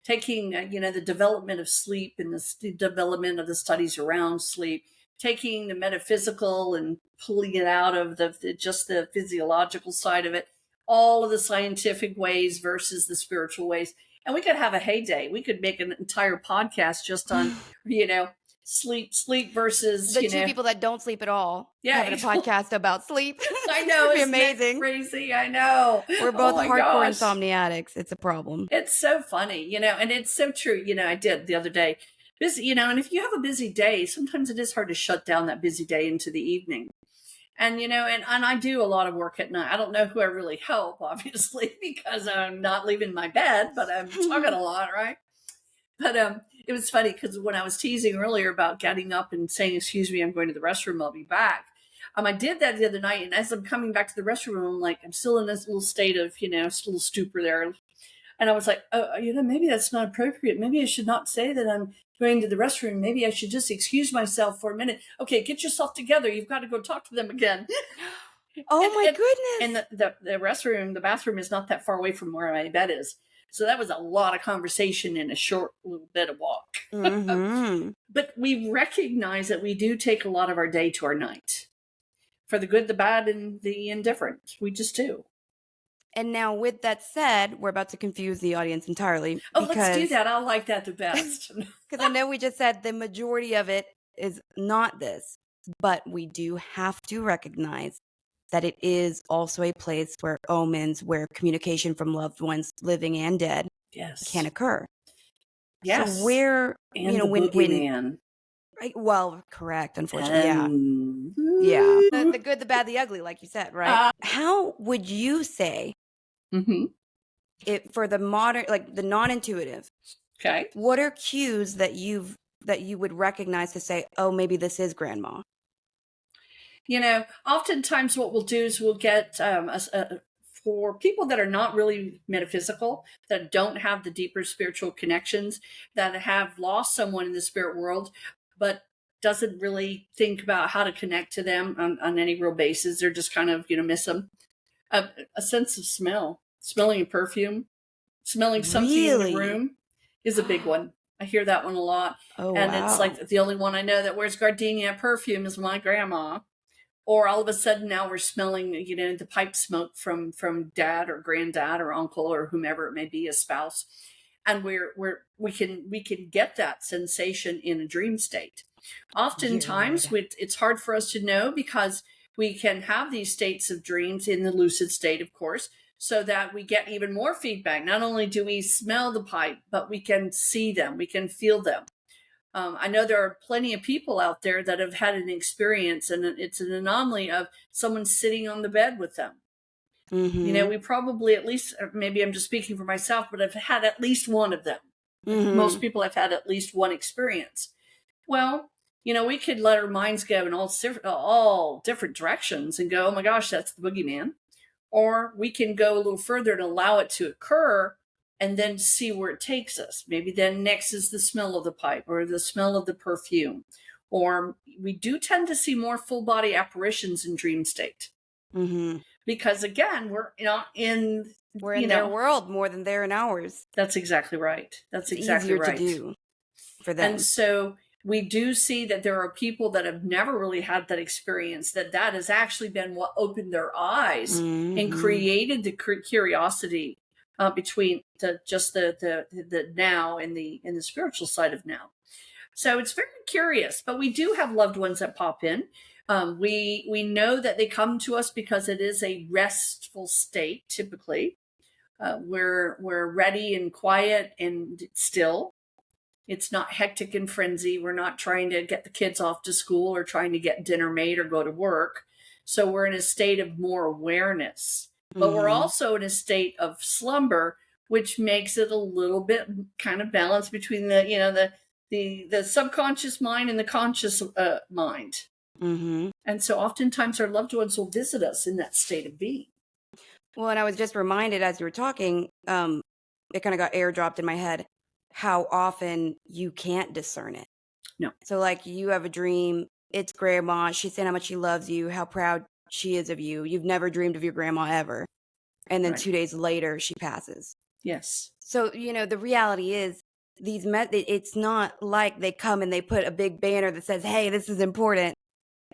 taking, the development of sleep and the development of the studies around sleep, taking the metaphysical and pulling it out of the physiological side of it, all of the scientific ways versus the spiritual ways. And we could have a heyday. We could make an entire podcast just on, sleep versus, The two people that don't sleep at all having a podcast about sleep. I know, It'd be isn't it amazing. crazy? I know. We're Oh both my hardcore gosh. insomniatics. It's a problem. It's so funny, and it's so true. I did the other day. Busy, and if you have a busy day, sometimes it is hard to shut down that busy day into the evening. And and I do a lot of work at night. I don't know who I really help, obviously, because I'm not leaving my bed, but I'm talking a lot, right? But it was funny because when I was teasing earlier about getting up and saying, "Excuse me, I'm going to the restroom. I'll be back." I did that the other night, and as I'm coming back to the restroom, I'm still in this little state of, just a little stupor there. And I was like, oh, maybe that's not appropriate. Maybe I should not say that I'm going to the restroom. Maybe I should just excuse myself for a minute. Okay, get yourself together. You've got to go talk to them again. Oh my goodness. And the restroom, the bathroom is not that far away from where my bed is. So that was a lot of conversation in a short little bit of walk. Mm-hmm. But we recognize that we do take a lot of our day to our night. For the good, the bad, and the indifferent. We just do. And now, with that said, we're about to confuse the audience entirely. Oh, let's do that. I like that the best. Because I know we just said the majority of it is not this, but we do have to recognize that it is also a place where omens, where communication from loved ones, living and dead, can occur. Yes. So where, and the boogeyman. Right, well, correct, unfortunately, yeah. The good, the bad, the ugly, like you said, right? How would you say it for the modern, like the non-intuitive? Okay. What are cues that you would recognize to say, oh, maybe this is grandma? Oftentimes what we'll do is we'll get for people that are not really metaphysical, that don't have the deeper spiritual connections, that have lost someone in the spirit world, but doesn't really think about how to connect to them on any real basis. They're just kind of, miss them. A sense of smell, smelling a perfume, smelling something in the room is a big one. I hear that one a lot. Oh, and wow. It's like the only one I know that wears gardenia perfume is my grandma. Or all of a sudden now we're smelling, the pipe smoke from dad or granddad or uncle or whomever it may be, a spouse. And we can get that sensation in a dream state. Oftentimes it's hard for us to know because we can have these states of dreams in the lucid state, of course, so that we get even more feedback. Not only do we smell the pipe, but we can see them, we can feel them. I know there are plenty of people out there that have had an experience, and it's an anomaly of someone sitting on the bed with them. Mm-hmm. We probably at least, maybe I'm just speaking for myself, but I've had at least one of them. Mm-hmm. Most people have had at least one experience. Well, we could let our minds go in all different directions and go, oh my gosh, that's the boogeyman. Or we can go a little further and allow it to occur and then see where it takes us. Maybe then next is the smell of the pipe or the smell of the perfume. Or we do tend to see more full body apparitions in dream state. Mm-hmm. Because again, we're in their world more than they're in ours. That's exactly right. That's it's exactly easier right. to do for them. And so we do see that there are people that have never really had that experience, that has actually been what opened their eyes and created the curiosity between the now and the spiritual side of now. So it's very curious, but we do have loved ones that pop in. We know that they come to us because it is a restful state. Typically, we're ready and quiet and still. It's not hectic and frenzy. We're not trying to get the kids off to school or trying to get dinner made or go to work. So we're in a state of more awareness. But we're also in a state of slumber, which makes it a little bit kind of balanced between the subconscious mind and the conscious mind. Mm-hmm. And so oftentimes our loved ones will visit us in that state of being. Well, and I was just reminded as you were talking, it kind of got airdropped in my head, how often you can't discern it. No. So like you have a dream, it's grandma, she's saying how much she loves you, how proud she is of you. You've never dreamed of your grandma ever. And then 2 days later, she passes. Yes. So, the reality is it's not like they come and they put a big banner that says, hey, this is important.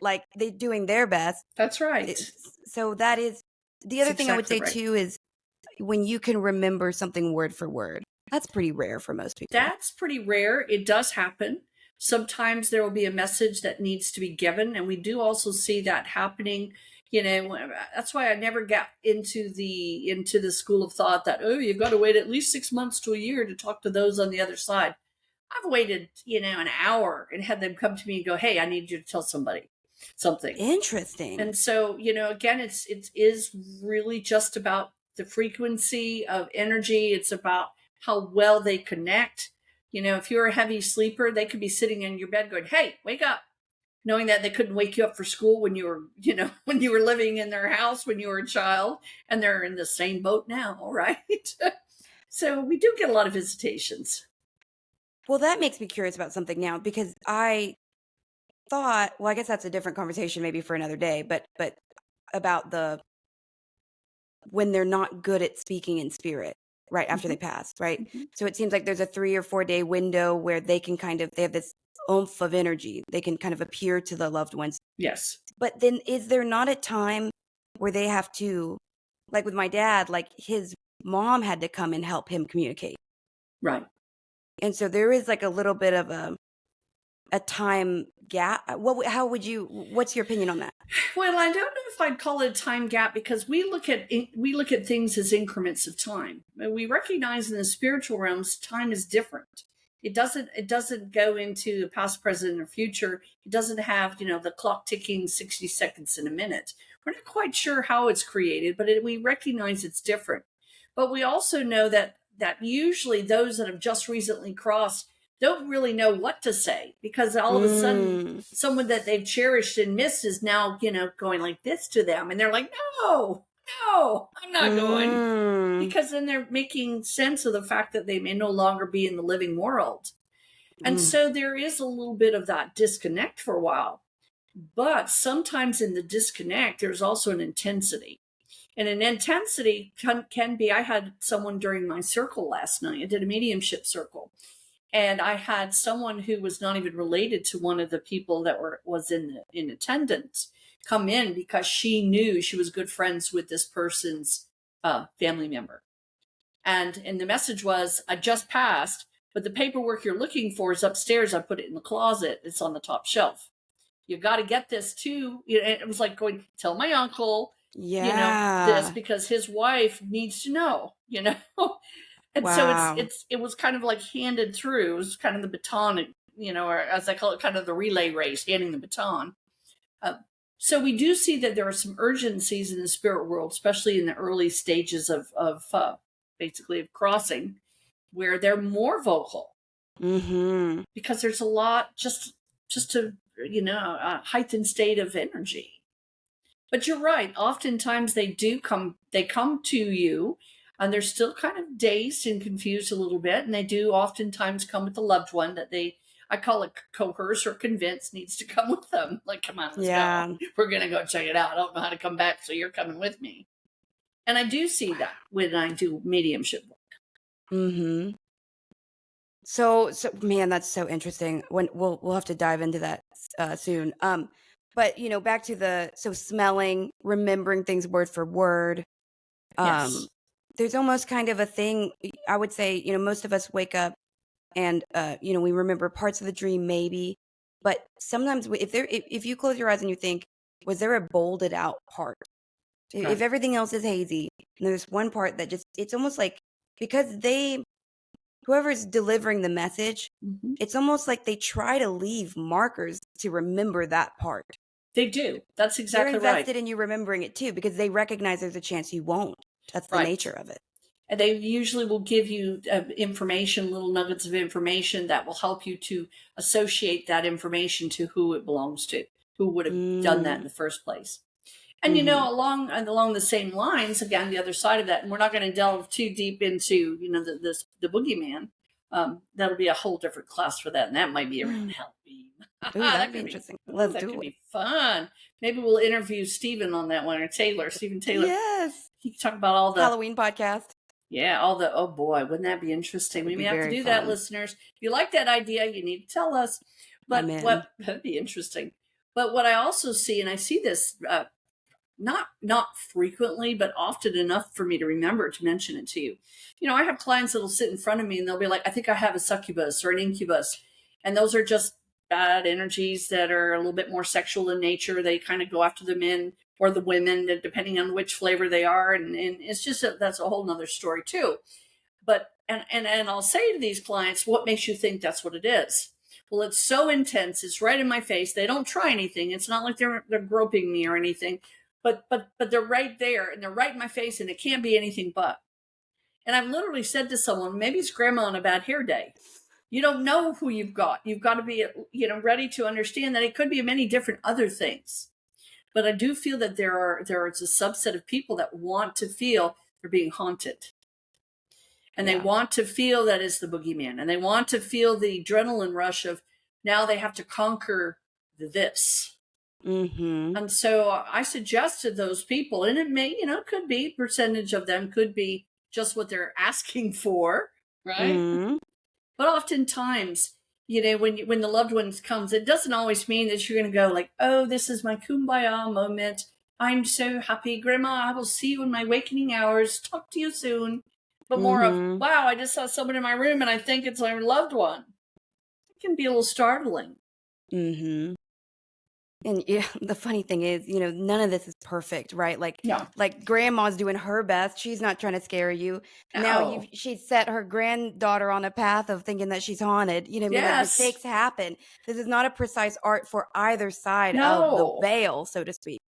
Like they're doing their best. That's right. So that is the other thing I would say too is when you can remember something word for word. That's pretty rare for most people. That's pretty rare. It does happen. Sometimes there will be a message that needs to be given, and we do also see that happening. That's why I never got into the school of thought that, oh, you've got to wait at least 6 months to a year to talk to those on the other side. I've waited, an hour and had them come to me and go, hey, I need you to tell somebody something. Interesting. And so, again, it is really just about the frequency of energy. It's about how well they connect. If you're a heavy sleeper, they could be sitting in your bed going, hey, wake up, knowing that they couldn't wake you up for school when you were, when you were living in their house, when you were a child, and they're in the same boat now, right? So we do get a lot of visitations. Well, that makes me curious about something now, because I thought, well, I guess that's a different conversation maybe for another day, but about when they're not good at speaking in spirit right after they pass, right? So it seems like there's a 3 or 4 day window where they can they have this oomph of energy. They can kind of appear to the loved ones. Yes. But then is there not a time where they have to, like with my dad, like his mom had to come and help him communicate. Right. And so there is like a little bit of a time gap. What's your opinion on that? Well, I don't know if I'd call it a time gap, because we look at things as increments of time. We recognize in the spiritual realms, time is different. It doesn't go into the past, present, or future. It doesn't have, the clock ticking 60 seconds in a minute. We're not quite sure how it's created, but we recognize it's different. But we also know that usually those that have just recently crossed don't really know what to say, because all of a sudden someone that they've cherished and missed is now, going like this to them. And they're like, no, I'm not going. Because then they're making sense of the fact that they may no longer be in the living world. And so there is a little bit of that disconnect for a while. But sometimes in the disconnect, there's also an intensity. And an intensity can be, I had someone during my circle last night. I did a mediumship circle. And I had someone who was not even related to one of the people that was in attendance come in, because she knew she was good friends with this person's family member. And the message was, I just passed, but the paperwork you're looking for is upstairs. I put it in the closet. It's on the top shelf. You got to get this too. It was like going, tell my uncle, this, because his wife needs to know, And so it was kind of like handed through. It was kind of the baton, or as I call it, kind of the relay race, handing the baton. So we do see that there are some urgencies in the spirit world, especially in the early stages of basically of crossing, where they're more vocal, because there's a lot just to a heightened state of energy. But you're right. Oftentimes they come to you. And they're still kind of dazed and confused a little bit. And they do oftentimes come with a loved one that I call it coerce or convince, needs to come with them. Like, come on, let's go. We're going to go check it out. I don't know how to come back, so you're coming with me. And I do see that when I do mediumship work. So man, that's so interesting. When we'll have to dive into that soon. But back to smelling, remembering things word for word. Yes. There's almost kind of a thing, I would say, most of us wake up and, we remember parts of the dream maybe, but sometimes if you close your eyes and you think, was there a bolded out part? Right. If everything else is hazy and there's one part that it's almost like, because whoever's delivering the message, it's almost like they try to leave markers to remember that part. They do. That's exactly right. They're invested in you remembering it too, because they recognize there's a chance you won't. That's the nature of it. And they usually will give you information, little nuggets of information that will help you to associate that information to who it belongs to, who would have done that in the first place. And, along the same lines, again, the other side of that, and we're not going to delve too deep into, the boogeyman. That'll be a whole different class for that. And that might be around Halloween. Ooh, that'd be interesting. Let's do it. That could be fun. Maybe we'll interview Stephen on that one, or Stephen Taylor. Yes. He can talk about all the Halloween podcast. Yeah, oh boy, wouldn't that be interesting? We may have to do that, listeners. If you like that idea, you need to tell us. But that'd be interesting. But what I also see, and I see this not frequently, but often enough for me to remember to mention it to you. I have clients that'll sit in front of me and they'll be like, I think I have a succubus or an incubus. And those are just bad energies that are a little bit more sexual in nature. They kind of go after the men or the women, depending on which flavor they are. And it's just, that's a whole nother story too. But, and I'll say to these clients, what makes you think that's what it is? Well, it's so intense. It's right in my face. They don't try anything. It's not like they're groping me or anything, but they're right there and they're right in my face, and it can't be anything but. And I've literally said to someone, maybe it's grandma on a bad hair day. You don't know who you've got. You've got to be, ready to understand that it could be many different other things. But I do feel that there is a subset of people that want to feel they're being haunted. And they want to feel that it's the boogeyman. And they want to feel the adrenaline rush of now they have to conquer this. Mm-hmm. And so I suggested those people, and it may, could be percentage of them could be just what they're asking for, right? Mm-hmm. But oftentimes, when the loved one comes, it doesn't always mean that you're going to go like, oh, this is my kumbaya moment. I'm so happy, Grandma. I will see you in my wakening hours. Talk to you soon. But more of, wow, I just saw someone in my room and I think it's my loved one. It can be a little startling. Mm-hmm. And yeah, the funny thing is, none of this is perfect, right? Like, No. like grandma's doing her best. She's not trying to scare you. No. Now she set her granddaughter on a path of thinking that she's haunted. Like mistakes happen. This is not a precise art for either side of the veil, so to speak.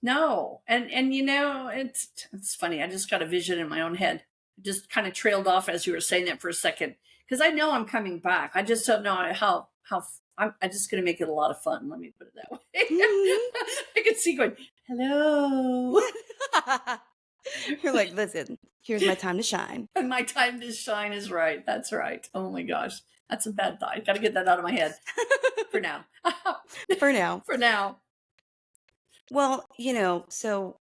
No. And it's funny. I just got a vision in my own head. It just kind of trailed off as you were saying that for a second. Because I know I'm coming back. I just don't know how I'm just going to make it a lot of fun. Let me put it that way. I can see going, hello. You're like, listen, here's my time to shine. And my time to shine is right. That's right. Oh my gosh. That's a bad thought. Got to get that out of my head for now. For now. For now. Well, so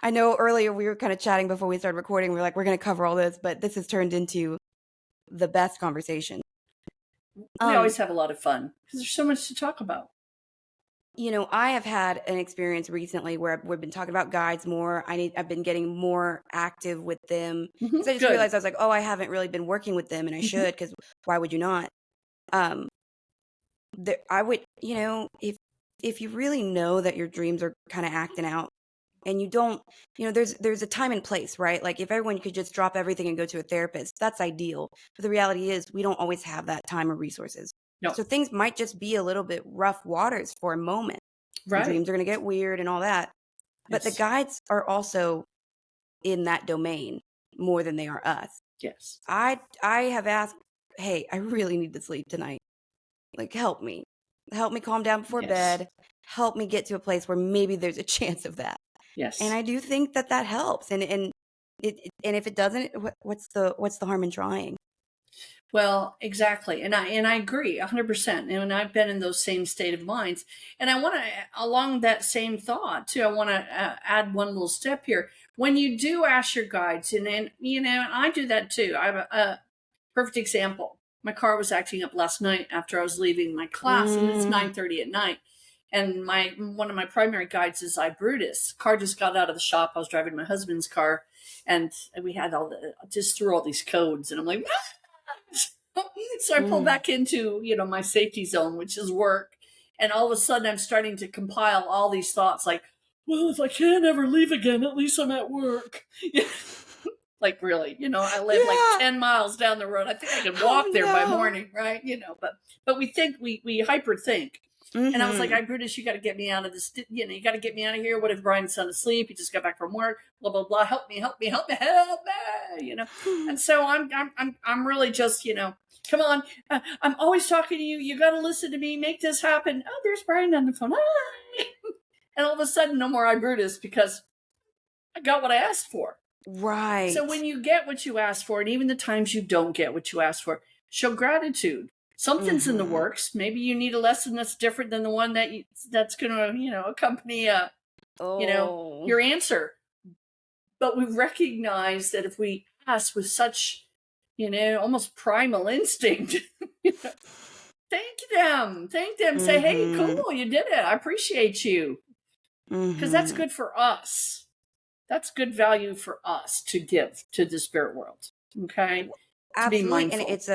I know earlier we were kind of chatting before we started recording. We were like, we're going to cover all this, but this has turned into the best conversation. We always have a lot of fun because there's so much to talk about. I have had an experience recently where we've been talking about guides more. I've been getting more active with them because I just realized I was like, oh, I haven't really been working with them, and I should, because why would you not? I would, if you really know that your dreams are kind of acting out, and you don't, there's a time and place, right? Like if everyone could just drop everything and go to a therapist, that's ideal. But the reality is we don't always have that time or resources. No. So things might just be a little bit rough waters for a moment. Right. Dreams are going to get weird and all that. But the guides are also in that domain more than they are us. Yes. I have asked, hey, I really need to sleep tonight. Like, help me calm down before bed. Help me get to a place where maybe there's a chance of that. Yes. And I do think that helps. And if it doesn't, what's the harm in trying? Well, exactly. And I agree 100%. And I've been in those same state of minds. And I want to, along that same thought too, I want to add one little step here. When you do ask your guides, and I do that too. I have a perfect example. My car was acting up last night after I was leaving my class, and it's 9:30 at night. And one of my primary guides is Brutus. Car just got out of the shop. I was driving my husband's car, and we had just threw all these codes, and I'm like, ah! So I pull back into my safety zone, which is work, and all of a sudden I'm starting to compile all these thoughts, like, well, if I can't ever leave again, at least I'm at work. Like, really, I live like 10 miles down the road. I think I can walk there by morning, right? But we think we hyper think. Mm-hmm. And I was like, Brutus, you got to get me out of this. You got to get me out of here. What if Brian's son asleep? He just got back from work. Blah blah blah. Help me. And so I'm really just come on. I'm always talking to you. You got to listen to me. Make this happen. Oh, there's Brian on the phone. And all of a sudden, no more Brutus, because I got what I asked for. Right. So when you get what you asked for, and even the times you don't get what you asked for, show gratitude. Something's in the works. Maybe you need a lesson that's different than the one that's going to, accompany, your answer. But we recognize that if we ask with such, almost primal instinct, thank them. Say, hey, cool, you did it. I appreciate you. Because that's good for us. That's good value for us to give to the spirit world. Okay. Absolutely. And it's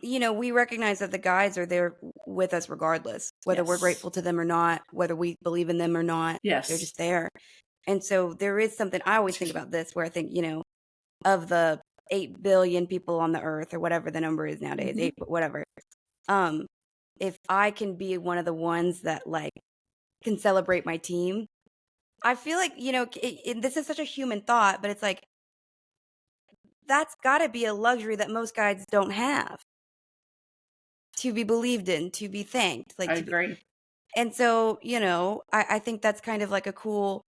we recognize that the guides are there with us regardless, whether we're Yes. grateful to them or not, whether we believe in them or not. They're Yes. just there. And so there is something, I always think about this, where I think, of the 8 billion people on the earth, or whatever the number is nowadays, Mhm. 8, whatever. If I can be one of the ones that like can celebrate my team, I feel like, this is such a human thought, but it's like, that's got to be a luxury that most guides don't have, to be believed in, to be thanked, I like to be. agree. And so, I think that's kind of like a cool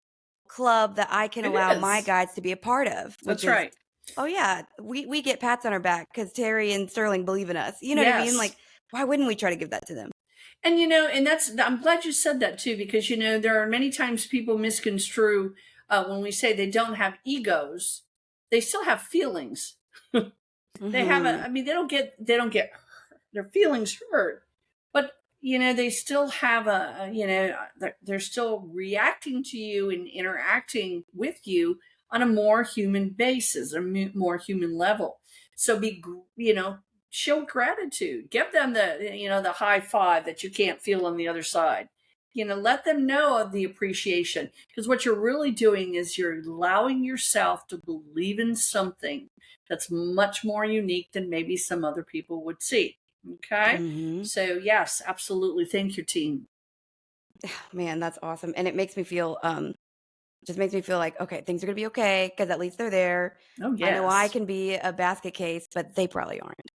club that I can It allow my is. guides to be a part of, which That's is, right. oh yeah, we get pats on our back because Terri and Sterling believe in us. You know what I mean? Yes. Like, why wouldn't we try to give that to them? And I'm glad you said that too, because there are many times people misconstrue when we say they don't have egos, they still have feelings. They have Mm-hmm. they don't get their feelings hurt, but they still have they're still reacting to you and interacting with you on a more human basis, a more human level. So show gratitude, give them the high five that you can't feel on the other side. Let them know of the appreciation, because what you're really doing is you're allowing yourself to believe in something that's much more unique than maybe some other people would see. Okay. Mm-hmm. So, yes, absolutely. Thank you, team. Man, that's awesome. And it makes me feel, just makes me feel like, okay, things are gonna be okay because at least they're there. Oh, I know I yes. can be a basket case, but they probably aren't.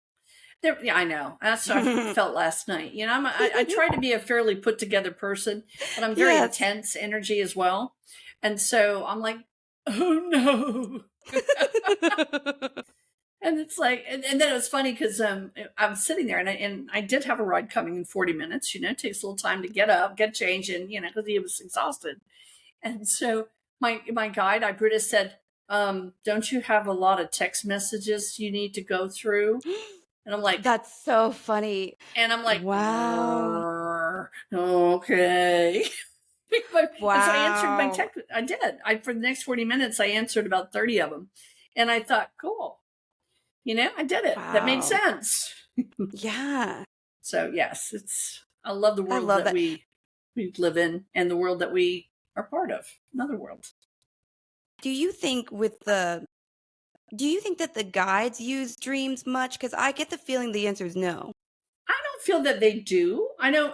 Yeah, I know. That's what I felt last night. I try to be a fairly put together person, but I'm very Yes. intense energy as well. And so I'm like, oh no. And it's like, and then it was funny because I'm sitting there, and I did have a ride coming in 40 minutes. It takes a little time to get up, get changed, and because he was exhausted. And so my guide, I Brutus, said, "Don't you have a lot of text messages you need to go through?" And I'm like, That's so funny. Wow. Okay. And so I answered my Wow. text. I did. For the next 40 minutes, I answered about 30 of them, and I thought, cool. I did it. That made Wow. sense. Yeah. So yes, I love the I world love that that. we live in, and the world that we are part of. Another world. Do you think that the guides use dreams much? Because I get the feeling the answer is no. I don't feel that they do. I know,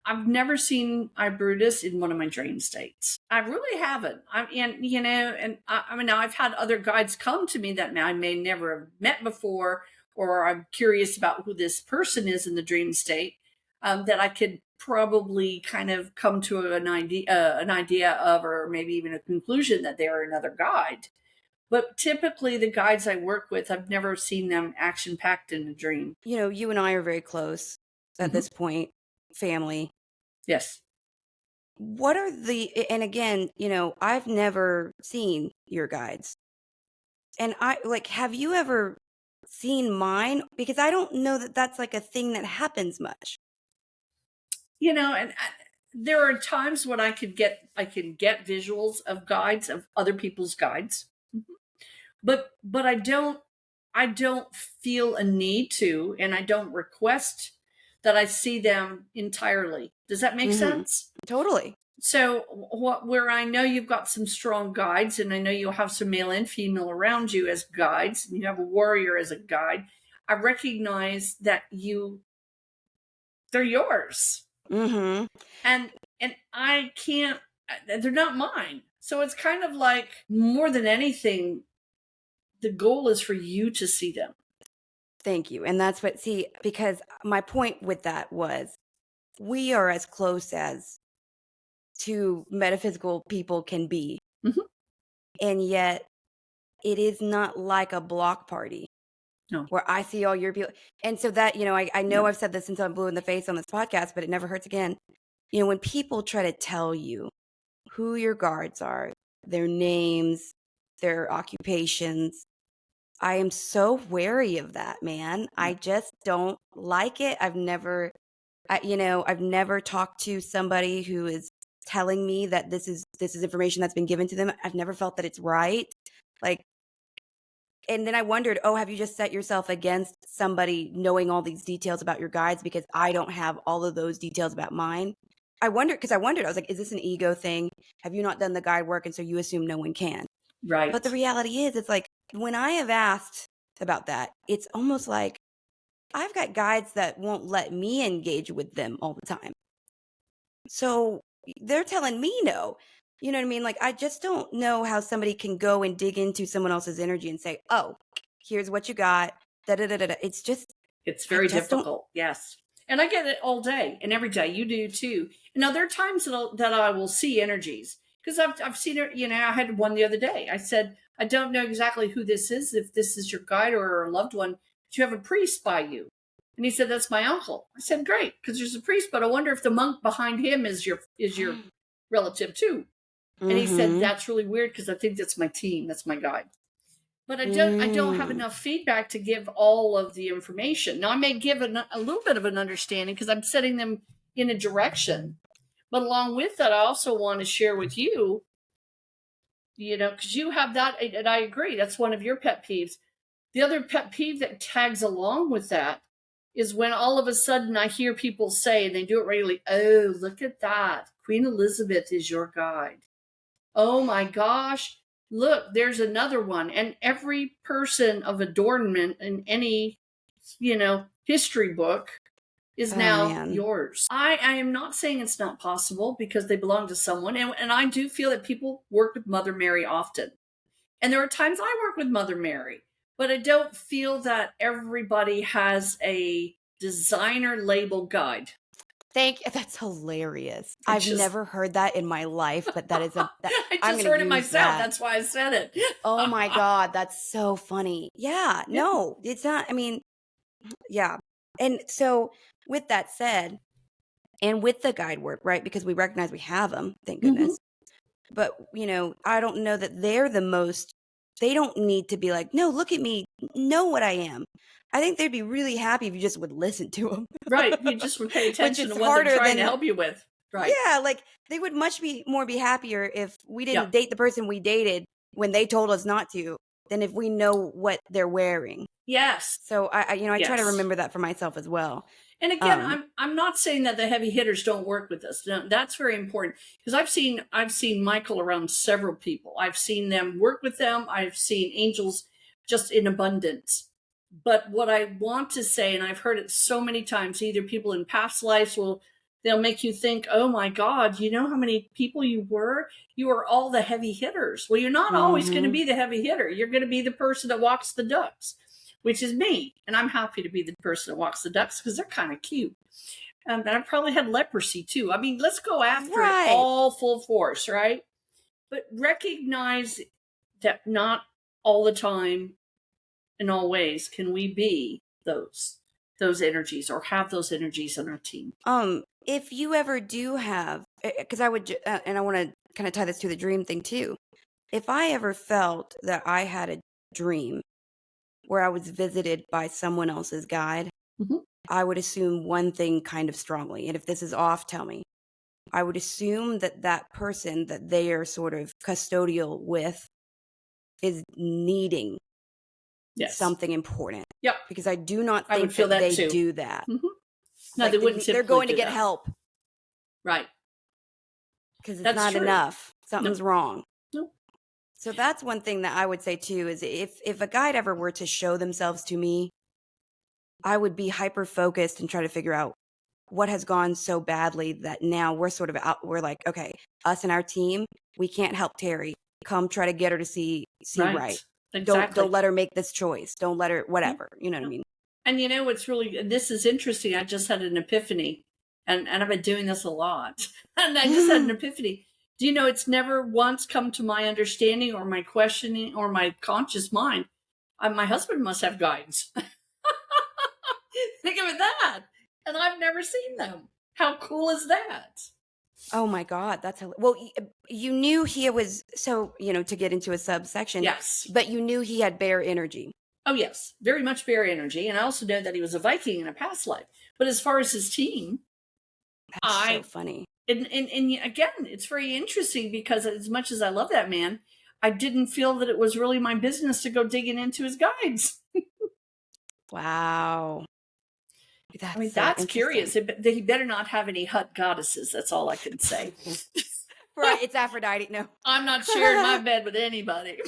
I've never seen I Brutus in one of my dream states. I really haven't. I mean, now I've had other guides come to me that I may never have met before, or I'm curious about who this person is in the dream state, that I could probably kind of come to an idea of, or maybe even a conclusion that they are another guide. But typically, the guides I work with, I've never seen them action packed in a dream. You and I are very close at Hmm. this point, family. Yes. What are and again, I've never seen your guides. And have you ever seen mine? Because I don't know that that's like a thing that happens much. There are times when I can get visuals of guides, of other people's guides. Mhm. But I don't feel a need to, and I don't request that I see them entirely. Does that make Mm-hmm. sense? Totally. So where I know you've got some strong guides, and I know you'll have some male and female around you as guides, and you have a warrior as a guide, I recognize that they're yours. Mm-hmm. And I can't, they're not mine. So it's kind of like, more than anything, the goal is for you to see them. Thank you. And that's because my point with that was we are as close as two metaphysical people can be. Mhm. And yet it is not like a block party No. where I see all your people. And so that, I know No. I've said this until I'm blue in the face on this podcast, but it never hurts again. When people try to tell you who your guards are, their names, their occupations, I am so wary of that, man. I just don't like it. I've never talked to somebody who is telling me that this is information that's been given to them. I've never felt that it's right. Like, and then I wondered, oh, have you just set yourself against somebody knowing all these details about your guides because I don't have all of those details about mine? I wondered, I was like, is this an ego thing? Have you not done the guide work? And so you assume no one can. But the Right. reality is, it's like when I have asked about that, it's almost like I've got guides that won't let me engage with them all the time. So they're telling me no. You know what I mean? Like, I just don't know how somebody can go and dig into someone else's energy and say, oh, here's what you got. Da da da da. It's just, It's I very just don't. difficult. Yes. And I get it all day and every day. You do too. Now, there are times that I will see energies because I've seen it. You know, I had one the other day. I said, I don't know exactly who this is, if this is your guide or a loved one, but you have a priest by you. And he said, that's my uncle. I said, great, because there's a priest, but I wonder if the monk behind him is your relative too. And he said, that's really weird because I think that's my team. That's my guide. But I don't have enough feedback to give all of the information. Now I may give a little bit of an understanding because I'm setting them in a direction. But along with that, I also want to share with you, you know, because you have that, and I agree, that's one of your pet peeves. The other pet peeve that tags along with that is when all of a sudden I hear people say, and they do it regularly, oh, look at that. Queen Elizabeth is your guide. Oh my gosh. Look, there's another one. And every person of adornment in any, you know, history book is Oh, now man. yours. I am not saying it's not possible because they belong to someone. And I do feel that people work with Mother Mary often. And there are times I work with Mother Mary, but I don't feel that everybody has a designer label guide. That's hilarious. I I've just, never heard that in my life, but that is I I'm just going heard to it use myself. that. That's why I said it. Oh my God, that's so funny. Yeah, no, it's not. I mean, yeah. And so, with that said, and with the guide work, right? Because we recognize we have them, thank goodness. But, you know, I don't know that they're the most, they don't need to be like, no, look at me, know what I am. I think they'd be really happy if you just would listen to them. Right. You just would pay Which attention is to what they're harder trying than, to help you with. Right. yeah, like they would much be happier if we didn't Yep. date the person we dated when they told us not to than if we know what they're wearing. Yes. So I try to Yes. remember that for myself as well. And again, I'm not saying that the heavy hitters don't work with us. No, that's very important because I've seen Michael around several people. I've seen them work with them. I've seen angels just in abundance. But what I want to say, and I've heard it so many times, either people in past lives they'll make you think, oh my God, you know how many people you were? You were all the heavy hitters. Well, you're not always going to be the heavy hitter. You're going to be the person that walks the ducks, which is me. And I'm happy to be the person that walks the ducks because they're kind of cute. And I probably had leprosy too. I mean, let's go after it all full force, right? But recognize that not all the time, in all ways, can we be those energies or have those energies in our team. If you ever do have, because I would, and I want to kind of tie this to the dream thing too. If I ever felt that I had a dream where I was visited by someone else's guide, I would assume one thing kind of strongly. And if this is off, tell me. I would assume that that person that they are sort of custodial with is needing something important. Yep. Because I do not think that they do that. No, they wouldn't. They're going to get help. Right. Because it's not enough. Something's wrong. Nope. So that's one thing that I would say too, is if a guide ever were to show themselves to me, I would be hyper focused and try to figure out what has gone so badly that now we're sort of out. We're like, okay, us and our team, we can't help Terri. Come try to get her to see right. Exactly. Don't let her make this choice. Don't let her, whatever. You know what I mean? And you know what's really, this is interesting. I just had an epiphany, and I've been doing this a lot. And I just had an epiphany. Do you know it's never once come to my understanding or my questioning or my conscious mind, my husband must have guides. Think of that. And I've never seen them. How cool is that? Oh my God, that's well. You knew he was to get into a subsection. Yes, but you knew he had bear energy. Oh yes, very much bear energy, and I also know that he was a Viking in a past life. But as far as his team, that's so funny. And again, it's very interesting because as much as I love that man, I didn't feel that it was really my business to go digging into his guides. Wow. I mean, That's so that's interesting. curious. He better not have any hut goddesses. That's all I can say. Right. It's Aphrodite. No. I'm not sharing my bed with anybody.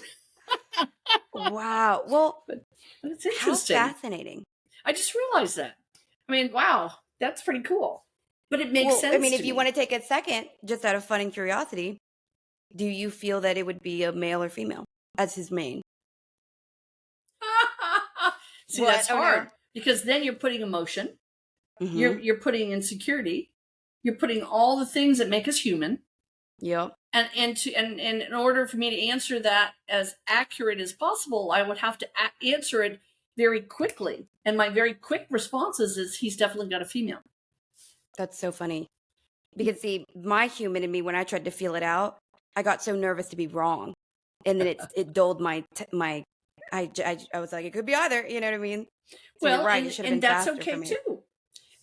Wow. Well, But it's how interesting. fascinating. I just realized that. I mean, wow, that's pretty cool. But it makes Well, sense. I mean, to if you me. want to take a second, just out of fun and curiosity, do you feel that it would be a male or female as his main? See, What? that's Oh, no. hard because then you're putting emotion, Mm-hmm. you're putting insecurity, you're putting all the things that make us human. Yep. And in order for me to answer that as accurate as possible, I would have to answer it very quickly. And my very quick responses is he's definitely got a female. That's so funny. Because see, my human in me, when I tried to feel it out, I got so nervous to be wrong, and then it dulled my. I was like, it could be either. You know what I mean? So Well, you're right. You should have and been that's faster for okay me. too.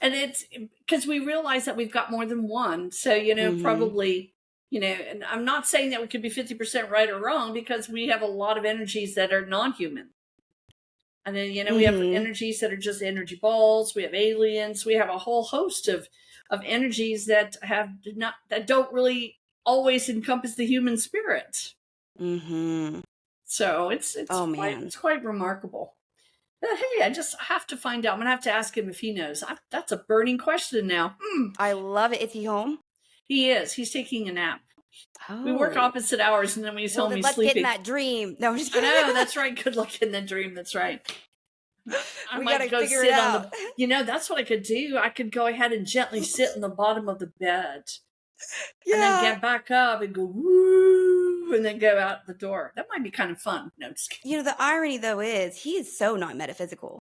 And it's because we realize that we've got more than one. So, you know, probably, you know, and I'm not saying that we could be 50% right or wrong because we have a lot of energies that are non-human. And then, you know, we have energies that are just energy balls. We have aliens. We have a whole host of energies that that don't really always encompass the human spirit. So it's quite remarkable. But hey, I just have to find out. I'm gonna have to ask him if he knows. That's a burning question now. I love it. Is he home? He is. He's taking a nap. Oh. We work opposite hours, and then when he's home, he's let's sleeping. get in that dream. No, I'm just kidding. I know, that's right. Good luck in the dream. That's right. We gotta figure it out. You know, that's what I could do. I could go ahead and gently sit on the bottom of the bed. Yeah. And then get back up and go woo, and then go out the door. That might be kind of fun. No, just kidding. You know, the irony though is he is so not metaphysical.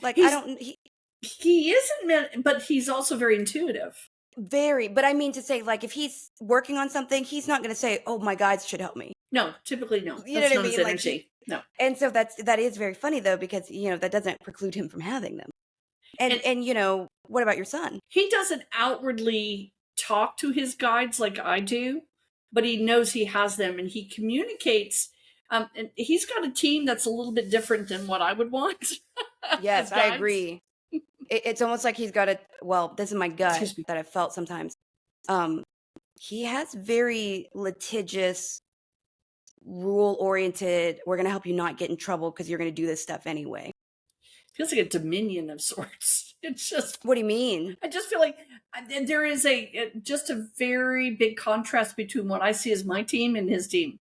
Like he isn't, but he's also very intuitive. Very, but I mean to say, like, if he's working on something, he's not going to say, "Oh, my guides should help me." No, typically no. You know what I mean? Energy. No. And so that is very funny though, because you know that doesn't preclude him from having them. And you know, what about your son? He doesn't outwardly talk to his guides like I do, but he knows he has them and he communicates. And he's got a team that's a little bit different than what I would want. Yes, I agree. It's almost like he's got this is my gut that I've felt sometimes. He has very litigious, rule-oriented, we're going to help you not get in trouble because you're going to do this stuff anyway. Feels like a dominion of sorts. It's just... What do you mean? I just feel like there is just a very big contrast between what I see as my team and his team.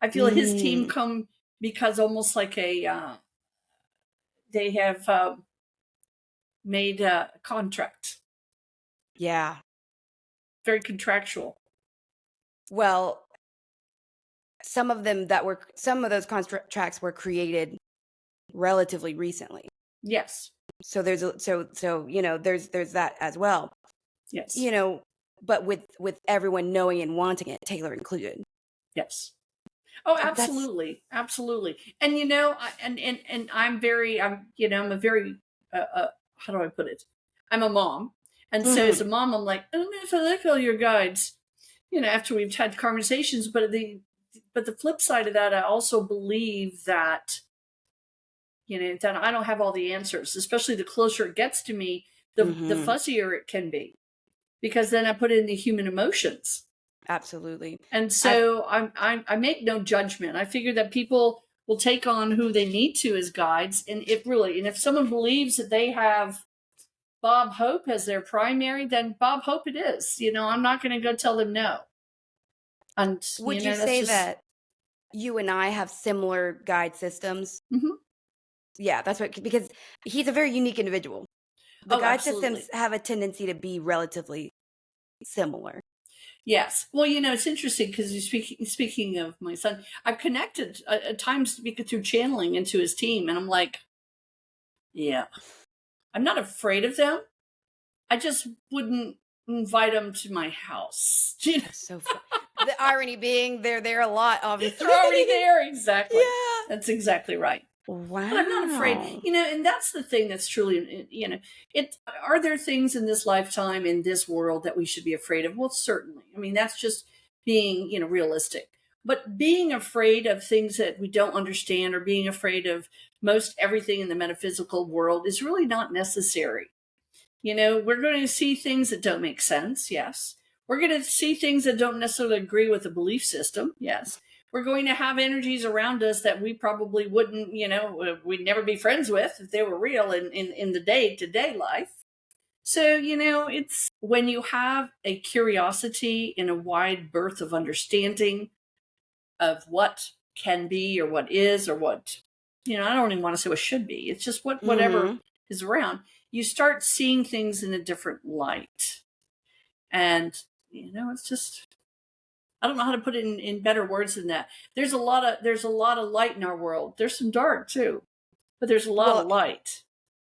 I feel his team come because almost like they have made a contract. Yeah. Very contractual. Well, some of those contracts were created relatively recently. Yes. So there's you know, there's that as well. Yes. You know, but with everyone knowing and wanting it, Taylor included. Yes. Oh, absolutely. Absolutely. And you know, I'm a very how do I put it? I'm a mom. And so as a mom, I'm like, I don't know if I like all your guides, you know, after we've had conversations, but the flip side of that, I also believe that, you know, that I don't have all the answers, especially the closer it gets to me, the fuzzier it can be, because then I put in the human emotions. Absolutely. And so I make no judgment. I figure that people will take on who they need to as guides. And if someone believes that they have Bob Hope as their primary, then Bob Hope it is. You know, I'm not going to go tell them no. And would you say that you and I have similar guide systems? Yeah, that's what, because he's a very unique individual. The guide systems have a tendency to be relatively similar. Yes. Well, you know, it's interesting because speaking of my son, I've connected at times through channeling into his team. And I'm like, yeah, I'm not afraid of them. I just wouldn't invite them to my house. You know? So fun. The irony being they're there a lot, obviously. They're already there. Exactly. Yeah. That's exactly right. Wow. But I'm not afraid, you know, and that's the thing that's truly, you know, are there things in this lifetime, in this world, that we should be afraid of? Well, certainly. I mean, that's just being, you know, realistic. But being afraid of things that we don't understand, or being afraid of most everything in the metaphysical world, is really not necessary. We're going to see things that don't make sense. Yes. We're going to see things that don't necessarily agree with the belief system. Yes. We're going to have energies around us that we probably wouldn't, we'd never be friends with if they were real in the day-to-day life. So, it's when you have a curiosity and a wide berth of understanding of what can be, or what is, or what, I don't even want to say what should be. It's just whatever is around. You start seeing things in a different light. And, it's just, I don't know how to put it in better words than that. There's a lot of light in our world. There's some dark too, but there's a lot of light.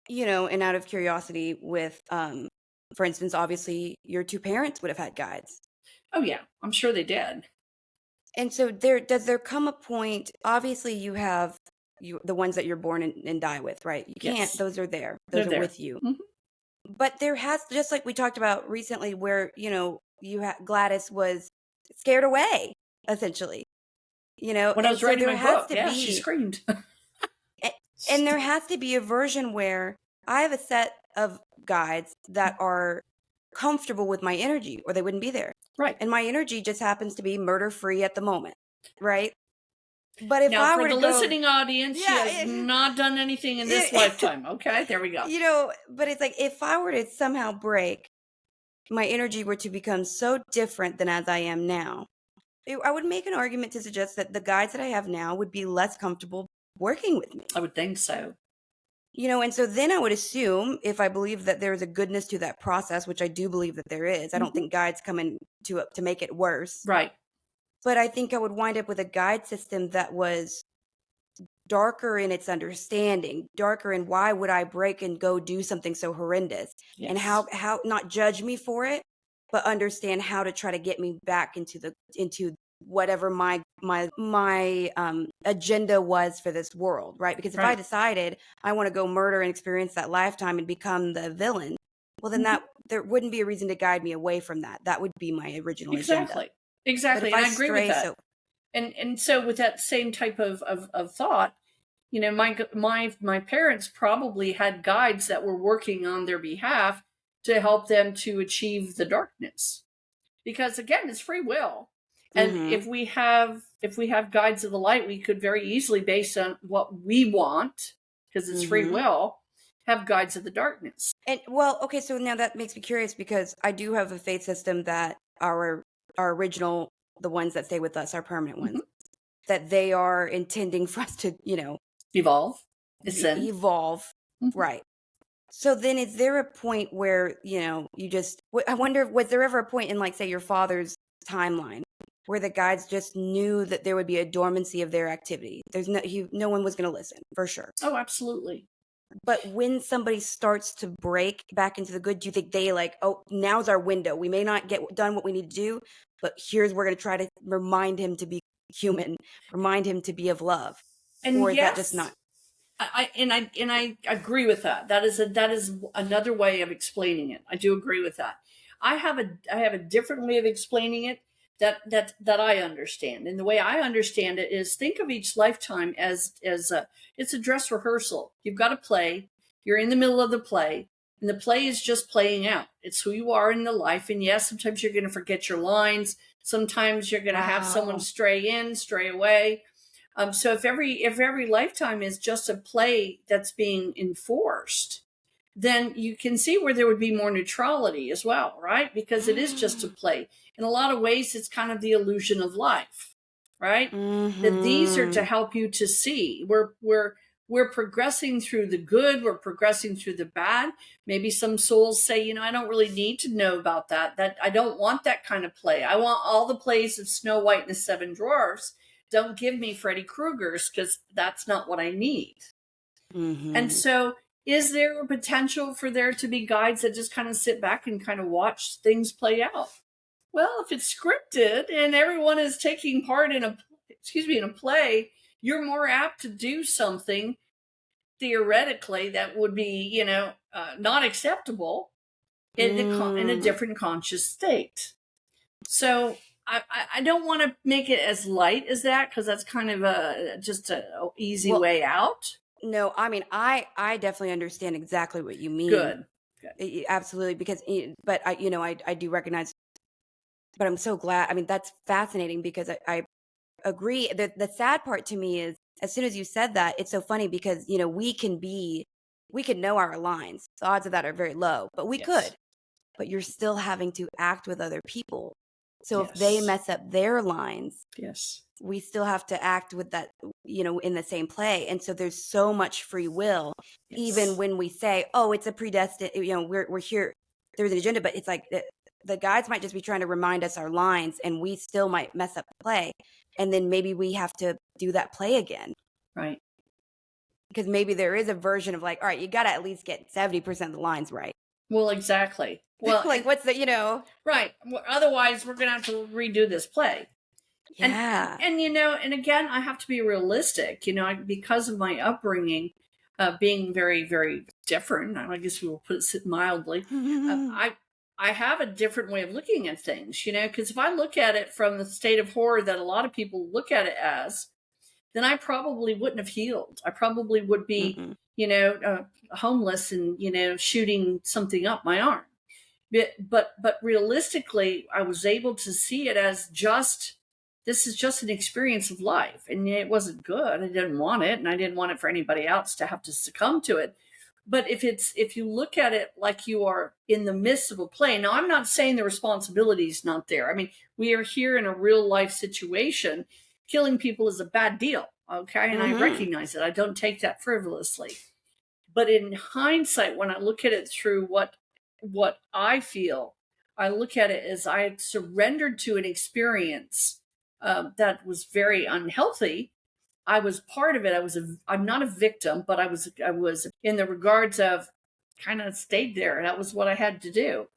And out of curiosity with, for instance, obviously your two parents would have had guides. Oh yeah, I'm sure they did. And so does there come a point, obviously you have the ones that you're born and die with, right? You can't, Yes. those are there. Those are with you. Mm-hmm. But there has, just like we talked about recently, where, Gladys was scared away, essentially. When I was writing my book, she screamed. And there has to be a version where I have a set of guides that are comfortable with my energy, or they wouldn't be there. Right. And my energy just happens to be murder-free at the moment, right? But if now, I for were the to listening audience, she has not done anything in this lifetime. Okay, there we go. But it's like, if I were to somehow break, my energy were to become so different than as I am now, I would make an argument to suggest that the guides that I have now would be less comfortable working with me. I would think so. And so then I would assume, if I believe that there is a goodness to that process, which I do believe that there is, I don't think guides come in to make it worse. Right. But I think I would wind up with a guide system that was darker in its understanding, darker in why would I break and go do something so horrendous, and how not judge me for it, but understand how to try to get me back into whatever my agenda was for this world, right? Because if I decided I want to go murder and experience that lifetime and become the villain, well, then there wouldn't be a reason to guide me away from that. That would be my original agenda. Exactly. And I agree with that. And so with that same type of thought, my parents probably had guides that were working on their behalf to help them to achieve the darkness. Because again, it's free will. And if we have guides of the light, we could very easily, based on what we want, because it's free will, have guides of the darkness. And okay, so now that makes me curious, because I do have a faith system that our original, the ones that stay with us, our permanent ones, that they are intending for us to, evolve, right? So then, is there a point where I wonder, was there ever a point in, like, say, your father's timeline where the guides just knew that there would be a dormancy of their activity? There's no one was going to listen, for sure. Oh, absolutely. But when somebody starts to break back into the good, do you think they now's our window? We may not get done what we need to do, but we're going to try to remind him to be human, remind him to be of love. And or is that just not? I agree with that. That is another way of explaining it. I do agree with that. I have a different way of explaining it that I understand. And the way I understand it is, think of each lifetime as it's a dress rehearsal. You've got to play. You're in the middle of the play, and the play is just playing out. It's who you are in the life. And yes, sometimes you're going to forget your lines. Sometimes you're going to have someone stray in, stray away. So if every lifetime is just a play that's being enforced, then you can see where there would be more neutrality as well, right? Because it is just a play. In a lot of ways, it's kind of the illusion of life, right? That these are to help you to see. We're progressing through the good. We're progressing through the bad. Maybe some souls say, I don't really need to know about that. That I don't want that kind of play. I want all the plays of Snow White and the Seven Dwarfs. Don't give me Freddy Krueger's, because that's not what I need. And so, is there a potential for there to be guides that just kind of sit back and kind of watch things play out? Well, if it's scripted and everyone is taking part in a play, you're more apt to do something theoretically that would be, not acceptable in a different conscious state. So I don't want to make it as light as that, because that's kind of just a easy Well, way out. no, I mean, I definitely understand exactly what you mean. Good. Absolutely, because but I do recognize, but I'm so glad. I mean, that's fascinating because I agree. The sad part to me is as soon as you said that, it's so funny because we can know our lines. The odds of that are very low, but we could. Yes. But you're still having to act with other people. So if they Yes. mess up their lines, Yes. we still have to act with that, in the same play. And so there's so much free will, even Yes. when we say, oh, it's a predestined, we're here, there's an agenda, but it's like the guides might just be trying to remind us our lines and we still might mess up the play. And then maybe we have to do that play again. Right. Because maybe there is a version of like, all right, you got to at least get 70% of the lines right. Well, exactly. Well, Like, what's the. Right. Well, otherwise, we're going to have to redo this play. Yeah. And and again, I have to be realistic. Because of my upbringing, being very, very different. I guess we will put it mildly. I have a different way of looking at things. Because if I look at it from the state of horror that a lot of people look at it as, then I probably wouldn't have healed. I probably would be, homeless and shooting something up my arm. But realistically, I was able to see it as this is just an experience of life, and it wasn't good. I didn't want it, and I didn't want it for anybody else to have to succumb to it. But if you look at it like you are in the midst of a play, now I'm not saying the responsibility is not there. I mean, we are here in a real life situation. Killing people is a bad deal, okay, and I recognize it. I don't take that frivolously. But in hindsight, when I look at it through what I feel, I look at it as I surrendered to an experience that was very unhealthy. I was part of it. I'm not a victim, but I was in the regards of kind of stayed there. That was what I had to do.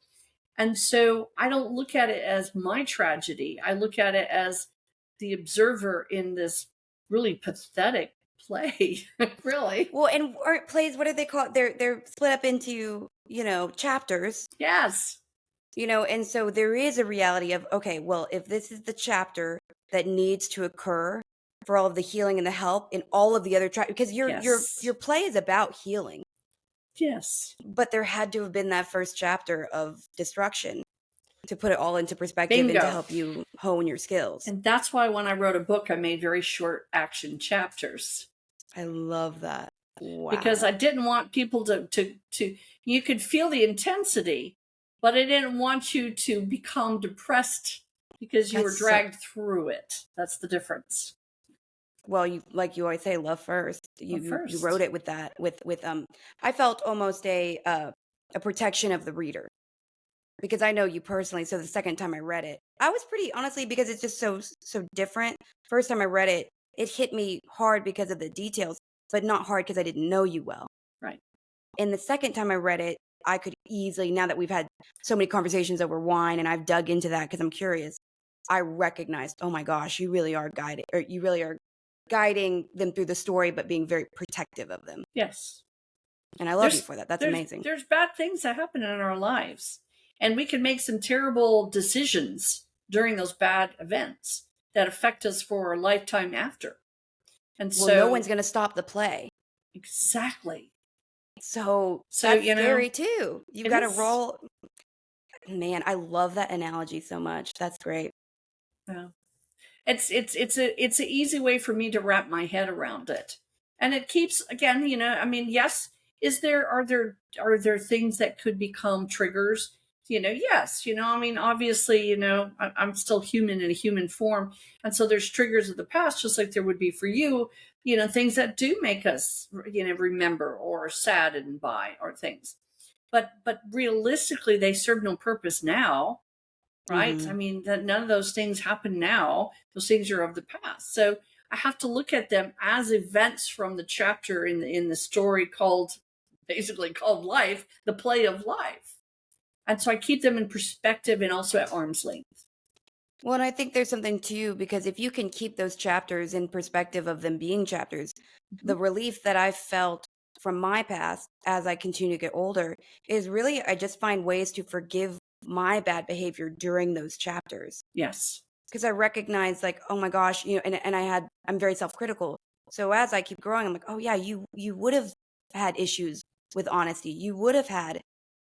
And so I don't look at it as my tragedy. I look at it as the observer in this really pathetic play. Really. Well, and art plays, what do they call it? They're split up into, chapters. Yes. And so there is a reality of, okay, well, if this is the chapter that needs to occur for all of the healing and the help in all of the other chapters, because your play is about healing. Yes. But there had to have been that first chapter of destruction to put it all into perspective. Bingo. And to help you hone your skills. And that's why when I wrote a book, I made very short action chapters. I love that. Wow. Because I didn't want people to you could feel the intensity, but I didn't want you to become depressed because you were dragged through it. That's the difference. Well, you always say, love first. You wrote it with that, with I felt almost a protection of the reader, because I know you personally. So the second time I read it, I was pretty, honestly, because it's just so different. First time I read it, it hit me hard because of the details, but not hard because I didn't know you well. Right. And the second time I read it, I could easily, now that we've had so many conversations over wine and I've dug into that because I'm curious, I recognized, oh my gosh, you really are guiding them through the story, but being very protective of them. Yes. And I love you for that. That's amazing. There's bad things that happen in our lives, and we can make some terrible decisions during those bad events that affect us for a lifetime after. And so no one's going to stop the play. Exactly. So that's scary too. You've got to roll. Man, I love that analogy so much. That's great. Yeah. It's an easy way for me to wrap my head around it. And it keeps, again, I mean, yes, are there things that could become triggers? Yes, I mean, obviously, I'm still human in a human form. And so there's triggers of the past, just like there would be for you, things that do make us, remember or saddened by or things. But realistically, they serve no purpose now. Right. Mm-hmm. I mean, none of those things happen now. Those things are of the past. So I have to look at them as events from the chapter in the story basically called life, the play of life. And so I keep them in perspective and also at arm's length. Well, and I think there's something too, because if you can keep those chapters in perspective of them being chapters, the relief that I felt from my past as I continue to get older is really, I just find ways to forgive my bad behavior during those chapters. Yes. because I recognize like, oh my gosh, and I'm very self-critical. So as I keep growing, I'm like, oh yeah, you would have had issues with honesty. You would have had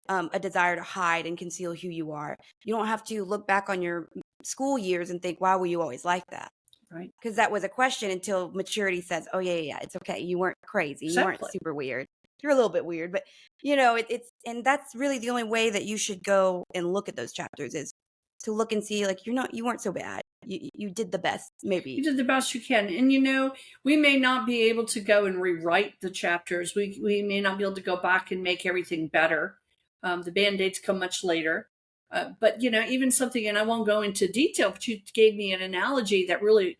a desire to hide and conceal who you are. You don't have to look back on your school years and think, why were you always like that? Right. Because that was a question until maturity says, oh yeah, it's okay. You weren't crazy. You weren't Exactly. super weird. You're a little bit weird, but it's and that's really the only way that you should go and look at those chapters is to look and see like you weren't so bad. You did the best, maybe. You did the best you can. And we may not be able to go and rewrite the chapters. We may not be able to go back and make everything better. The band-aids come much later. But even something, and I won't go into detail, but you gave me an analogy that really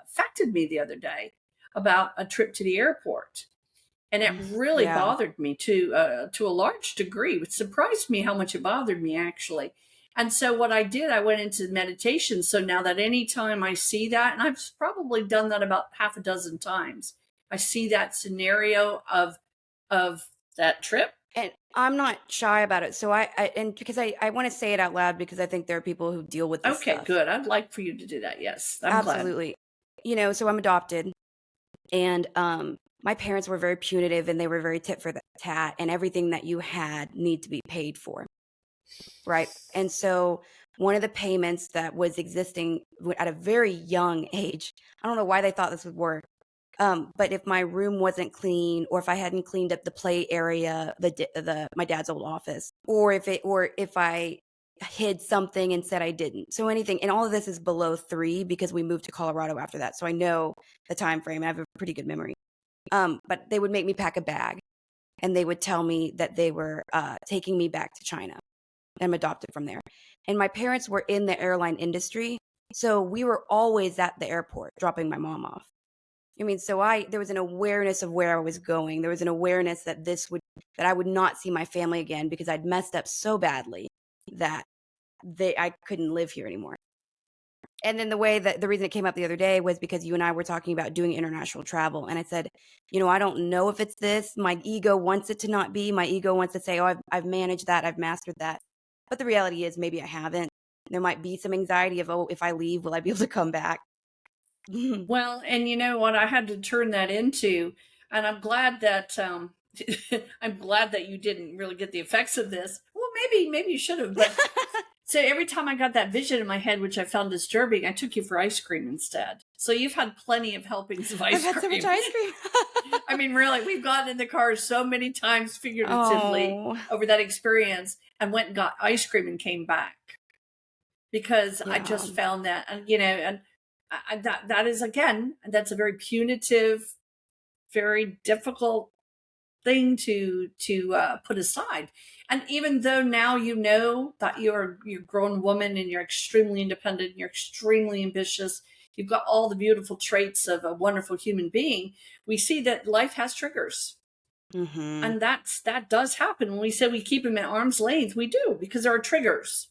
affected me the other day about a trip to the airport. And it really Yeah. bothered me to a large degree. It surprised me how much it bothered me, actually. And so what I did, I went into meditation. So now that anytime I see that, and I've probably done that about half a dozen times, I see that scenario of that trip. And I'm not shy about it. So and because I want to say it out loud because I think there are people who deal with this Okay, stuff. good. I'd like for you to do that. Yes, I'm glad. Absolutely. So I'm adopted, and my parents were very punitive and they were very tit for tat, and everything that you had need to be paid for. Right. And so one of the payments that was existing at a very young age, I don't know why they thought this would work. But if my room wasn't clean, or if I hadn't cleaned up the play area, my dad's old office, or if I hid something and said I didn't, so anything, and all of this is below 3 because we moved to Colorado after that, so I know the time frame. I have a pretty good memory. But they would make me pack a bag, and they would tell me that they were taking me back to China. I'm adopted from there, and my parents were in the airline industry, so we were always at the airport dropping my mom off. I mean, so there was an awareness of where I was going. There was an awareness that that I would not see my family again because I'd messed up so badly that I couldn't live here anymore. And then the reason it came up the other day was because you and I were talking about doing international travel. And I said, I don't know if it's this. My ego wants it to not be. My ego wants to say, oh, I've managed that. I've mastered that. But the reality is maybe I haven't. There might be some anxiety of, oh, if I leave, will I be able to come back? Well, and you know what? I had to turn that into, and I'm glad that I'm glad that you didn't really get the effects of this. Well, maybe you should have. But so every time I got that vision in my head, which I found disturbing, I took you for ice cream instead. So you've had plenty of helpings of ice cream. I've had so much ice cream. I mean, really, we've gotten in the car so many times figuratively over that experience, and went and got ice cream and came back because I just found that, and that is, again, that's a very punitive, very difficult thing to put aside. And even though now that you're a grown woman and you're extremely independent, and you're extremely ambitious, you've got all the beautiful traits of a wonderful human being, we see that life has triggers. Mm-hmm. And that does happen. When we say we keep them at arm's length, we do, because there are triggers.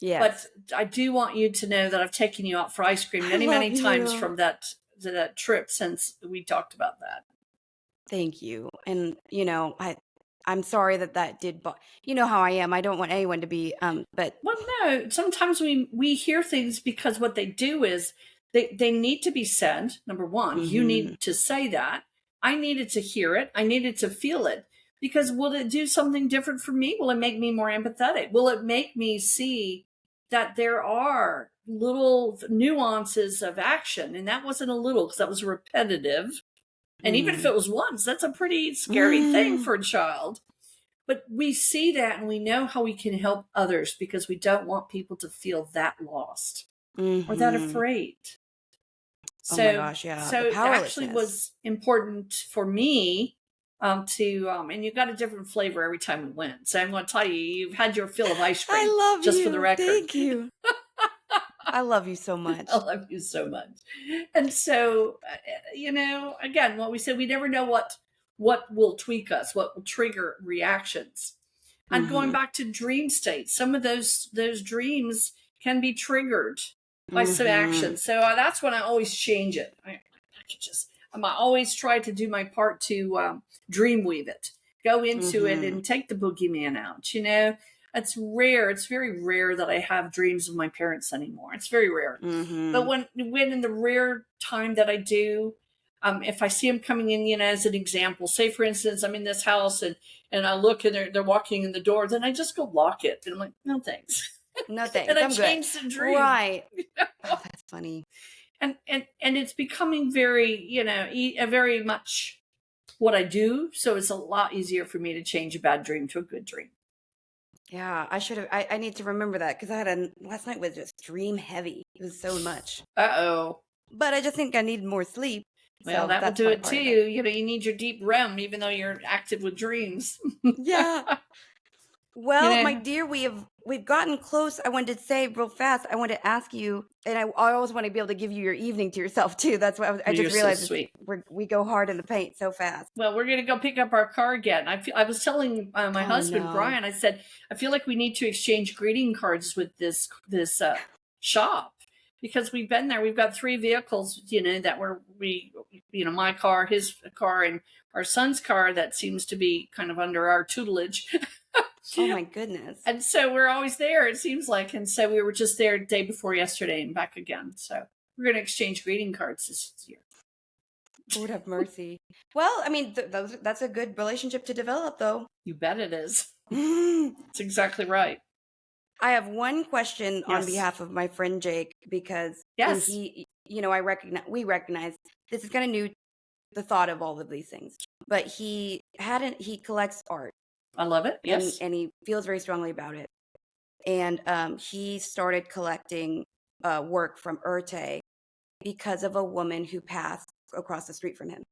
Yes. But I do want you to know that I've taken you out for ice cream many times from that trip since we talked about that. Thank you. And I'm sorry that did, you know how I am. I don't want anyone to be, but. Well, no, sometimes we hear things because what they do is they need to be said. Number one, Mm-hmm. You need to say that. I needed to hear it. I needed to feel it. Because will it do something different for me? Will it make me more empathetic? Will it make me see that there are little nuances of action? And that wasn't a little, because that was repetitive. And even if it was once, that's a pretty scary thing for a child. But we see that and we know how we can help others because we don't want people to feel that lost or that afraid. Oh my gosh, yeah. So it actually was important for me to, and you got a different flavor every time we went. So I'm going to tell you, you've had your fill of ice cream. I love just you. For the record. Thank you. I love you so much. I love you so much. And so, again, what we said, we never know what will tweak us, what will trigger reactions. And going back to dream states, some of those dreams can be triggered by some action. So that's when I always change it. I always try to do my part to dreamweave it, go into it and take the boogeyman out, It's rare. It's very rare that I have dreams of my parents anymore. It's very rare. But when in the rare time that I do, if I see them coming in, as an example, say for instance, I'm in this house and I look and they're walking in the door, then I just go lock it. And I'm like, no thanks. No thanks. And I I'm change good. the dream. Right. Oh, that's funny. And it's becoming very, very much what I do. So it's a lot easier for me to change a bad dream to a good dream. Yeah, I should have. I need to remember that because last night was just dream heavy. It was so much. Uh-oh. But I just think I need more sleep. Well, So that will that's do probably it part of too. You need your deep REM, even though you're active with dreams. Yeah. Well, my know, dear, we've gotten close. I wanted to say real fast. I wanted to ask you, and I always want to be able to give you your evening to yourself too. That's why I You're just so realized sweet. we go hard in the paint so fast. Well, we're gonna go pick up our car again. I was telling my husband no. Brian. I said I feel like we need to exchange greeting cards with this shop because we've been there. We've got 3 vehicles, that my car, his car, and our son's car that seems to be kind of under our tutelage. Oh my goodness. And so we're always there, it seems like. And so we were just there the day before yesterday and back again. So we're going to exchange greeting cards this year. Lord have mercy. Well, I mean, that's a good relationship to develop, though. You bet it is. That's exactly right. I have one question on behalf of my friend Jake because he, we recognize this is kind of new, the thought of all of these things, but he collects art. I love it. Yes. And he feels very strongly about it. And he started collecting work from Urte because of a woman who passed across the street from him.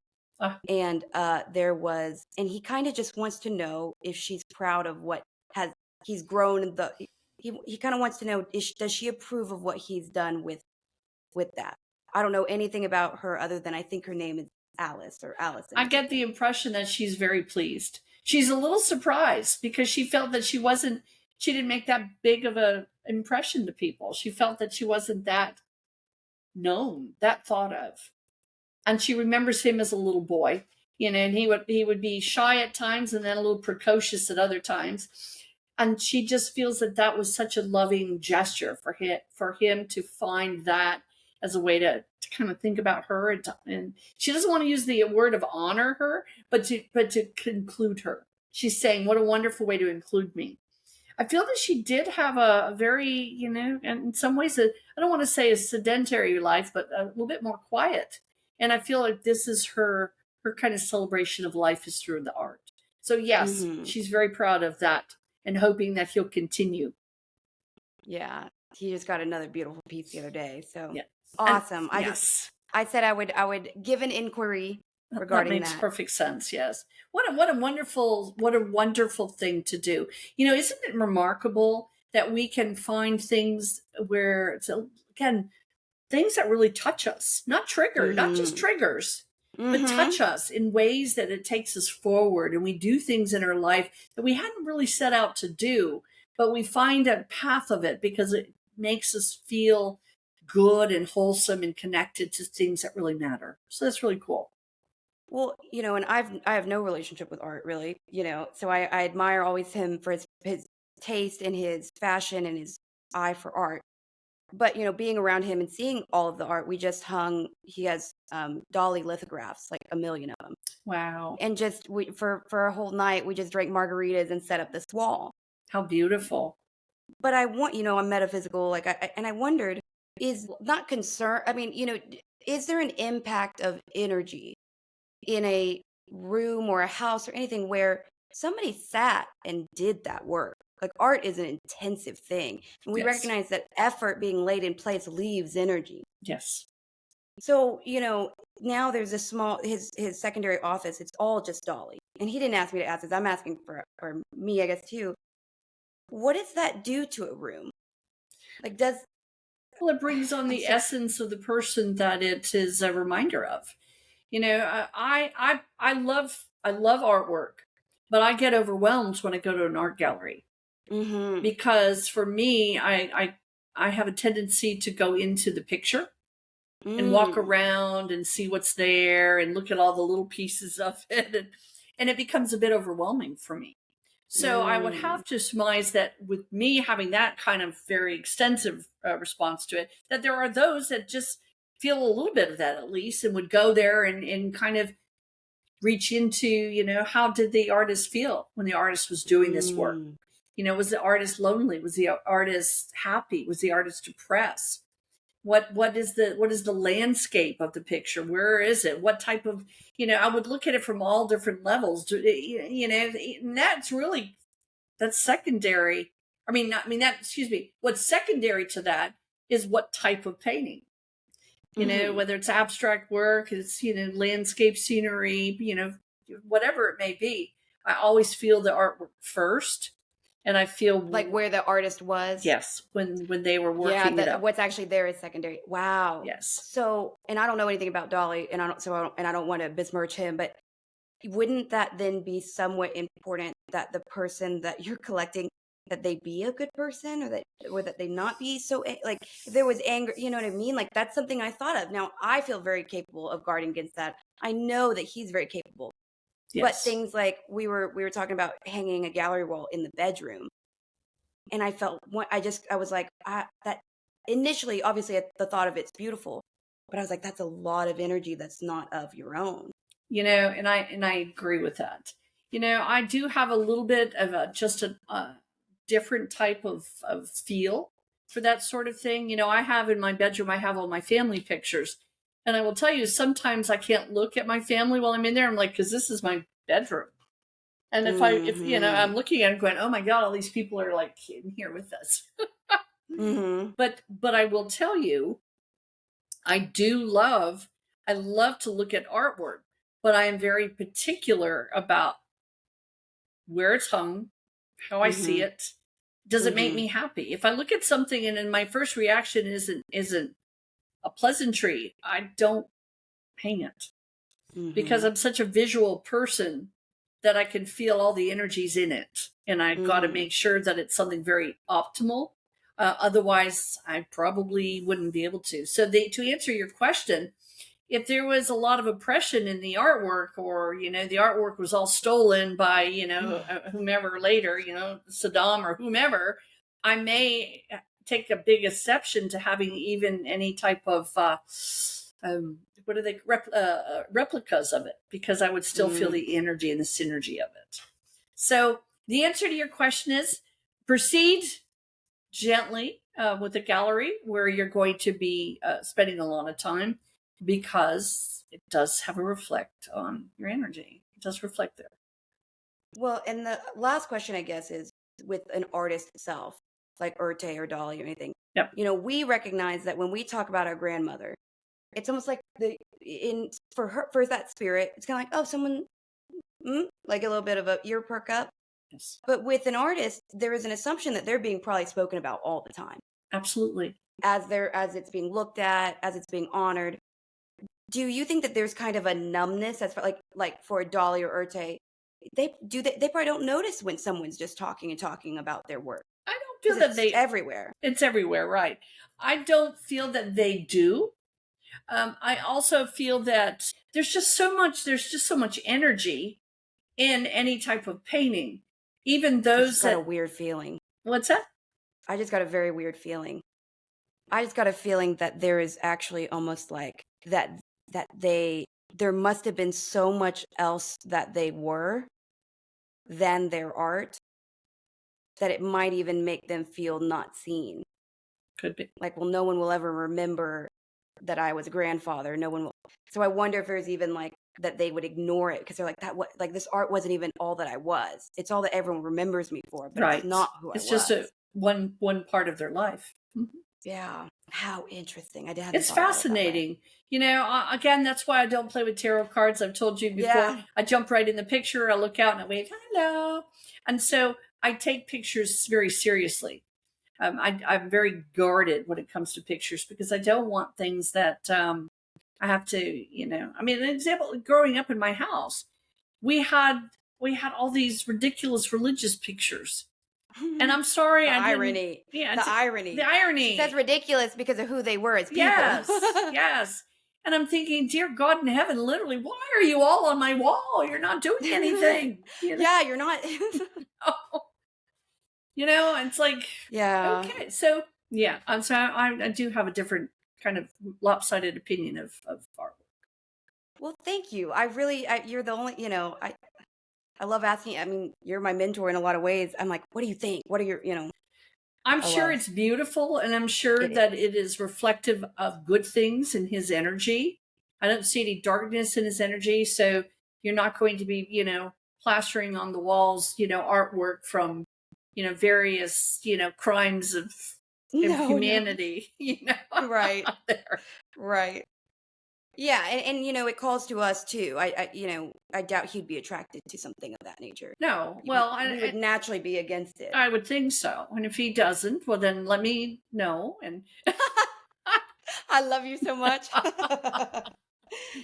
And and he kind of just wants to know if she's proud of what he's grown. He kind of wants to know, does she approve of what he's done with that? I don't know anything about her other than I think her name is Alice or Allison. I get the impression that she's very pleased. She's a little surprised because she felt that she didn't make that big of a impression to people. She felt that she wasn't that known, that thought of. And she remembers him as a little boy, and he would be shy at times and then a little precocious at other times. And she just feels that was such a loving gesture for him to find that as a way to kind of think about her. And she doesn't want to use the word of honor her, but to conclude her. She's saying, what a wonderful way to include me. I feel that she did have a very, and in some ways, I don't want to say a sedentary life, but a little bit more quiet. And I feel like this is her kind of celebration of life is through the art. So yes, she's very proud of that and hoping that he'll continue. Yeah, he just got another beautiful piece the other day. So yeah. Awesome. And, I said I would give an inquiry regarding that. Makes perfect sense. Yes. What a wonderful thing to do. Isn't it remarkable that we can find things where again, things that really touch us, not just triggers, but touch us in ways that it takes us forward. And we do things in our life that we hadn't really set out to do, but we find a path of it because it makes us feel good and wholesome and connected to things that really matter. So that's really cool. Well, and I have no relationship with art really, so I admire always him for his taste and his fashion and his eye for art. But, being around him and seeing all of the art, he has Dali lithographs, like a million of them. Wow. And just for a whole night, we just drank margaritas and set up this wall. How beautiful. But I want, I'm metaphysical, and I wondered, is not concern. I mean, is there an impact of energy in a room or a house or anything where somebody sat and did that work? Like art is an intensive thing. And we recognize that effort being laid in place leaves energy. Yes. So, now there's his secondary office. It's all just Dolly. And he didn't ask me to ask this. I'm asking for me, I guess, too. What does that do to a room? Well, it brings on the essence of the person that it is a reminder of. I love artwork, but I get overwhelmed when I go to an art gallery. Because for me, I have a tendency to go into the picture and walk around and see what's there and look at all the little pieces of it. And it becomes a bit overwhelming for me. So I would have to surmise that with me having that kind of very extensive response to it, that there are those that just feel a little bit of that at least and would go there and kind of reach into, how did the artist feel when the artist was doing this work? Was the artist lonely? Was the artist happy? Was the artist depressed? What is the landscape of the picture? Where is it? What type of, I would look at it from all different levels, and that's secondary. What's secondary to that is what type of painting, whether it's abstract work, it's, landscape scenery, whatever it may be. I always feel the artwork first. And I feel like where the artist was. Yes, when they were working it up. What's actually there is secondary. Wow. Yes. So, and I don't know anything about Dolly, and I don't want to besmirch him, but wouldn't that then be somewhat important that the person that you're collecting, that they be a good person, or that they not be so, like, if there was anger, you know what I mean? Like, that's something I thought of. Now, I feel very capable of guarding against that. I know that he's very capable. Yes. But things like we were talking about hanging a gallery wall in the bedroom, and I felt I was like, that initially, obviously, the thought of it's beautiful, but I was like, that's a lot of energy that's not of your own. And I agree with that. I do have a little bit of a different type of feel for that sort of thing. I have in my bedroom, I have all my family pictures. And I will tell you, sometimes I can't look at my family while I'm in there. I'm like, because this is my bedroom. And if I'm looking at it going, oh my God, all these people are like in here with us. But I will tell you, I love to look at artwork, but I am very particular about where it's hung, how I see it. Does it make me happy? If I look at something and then my first reaction isn't a pleasantry, I don't hang it because I'm such a visual person that I can feel all the energies in it. And I got to make sure that it's something very optimal. Otherwise, I probably wouldn't be able to. So to answer your question, if there was a lot of oppression in the artwork, or, the artwork was all stolen by, whomever later, Saddam or whomever, I may take a big exception to having even any type of replicas of it, because I would still feel the energy and the synergy of it. So the answer to your question is proceed gently with a gallery where you're going to be spending a lot of time, because it does have a reflect on your energy. It does reflect there. Well, and the last question, I guess, is with an artist itself, like Urte or Dolly or anything. Yep. We recognize that when we talk about our grandmother, it's almost like for that spirit, it's kind of like, oh, someone, like a little bit of a ear perk up. Yes. But with an artist, there is an assumption that they're being probably spoken about all the time. Absolutely. As it's being looked at, as it's being honored. Do you think that there's kind of a numbness as for like for Dolly or Urte? They probably don't notice when someone's just talking about their work. I don't feel that it's everywhere. It's everywhere, right? I don't feel that they do. I also feel that there's just so much energy in any type of painting. Even those got a weird feeling. What's that? I just got a very weird feeling. I just got a feeling that there is actually almost like that there must have been so much else that they were than their art, that it might even make them feel not seen. Could be. Like, well, no one will ever remember that I was a grandfather. No one will. So I wonder if there's even like that they would ignore it because they're like, this art wasn't even all that I was. It's all that everyone remembers me for, but it's not who I was. It's just one part of their life. Mm-hmm. Yeah. How interesting. It's fascinating. Again, that's why I don't play with tarot cards. I've told you before. Yeah. I jump right in the picture. I look out and I wave, hello. And so I take pictures very seriously. I'm very guarded when it comes to pictures because I don't want things that I have to, an example, growing up in my house, we had all these ridiculous religious pictures. And I'm sorry, the irony. Yeah, the irony. The irony. That's ridiculous because of who they were as people. Yes, yes. And I'm thinking, dear God in heaven, literally, why are you all on my wall? You're not doing anything. Yeah, you're not. And it's like, Yeah. okay. So, yeah. So I do have a different kind of lopsided opinion of artwork. Well, thank you. You're the only, I love asking. I mean, you're my mentor in a lot of ways. I'm like, what do you think? What are your, I'm sure it's beautiful, and I'm sure that it is reflective of good things in his energy. I don't see any darkness in his energy, so you're not going to be, plastering on the walls, artwork from, various, crimes of humanity, Right. there. Right. Yeah, and it calls to us too. I doubt he'd be attracted to something of that nature. No, well, we would naturally be against it. I would think so. And if he doesn't, well, then let me know. And I love you so much.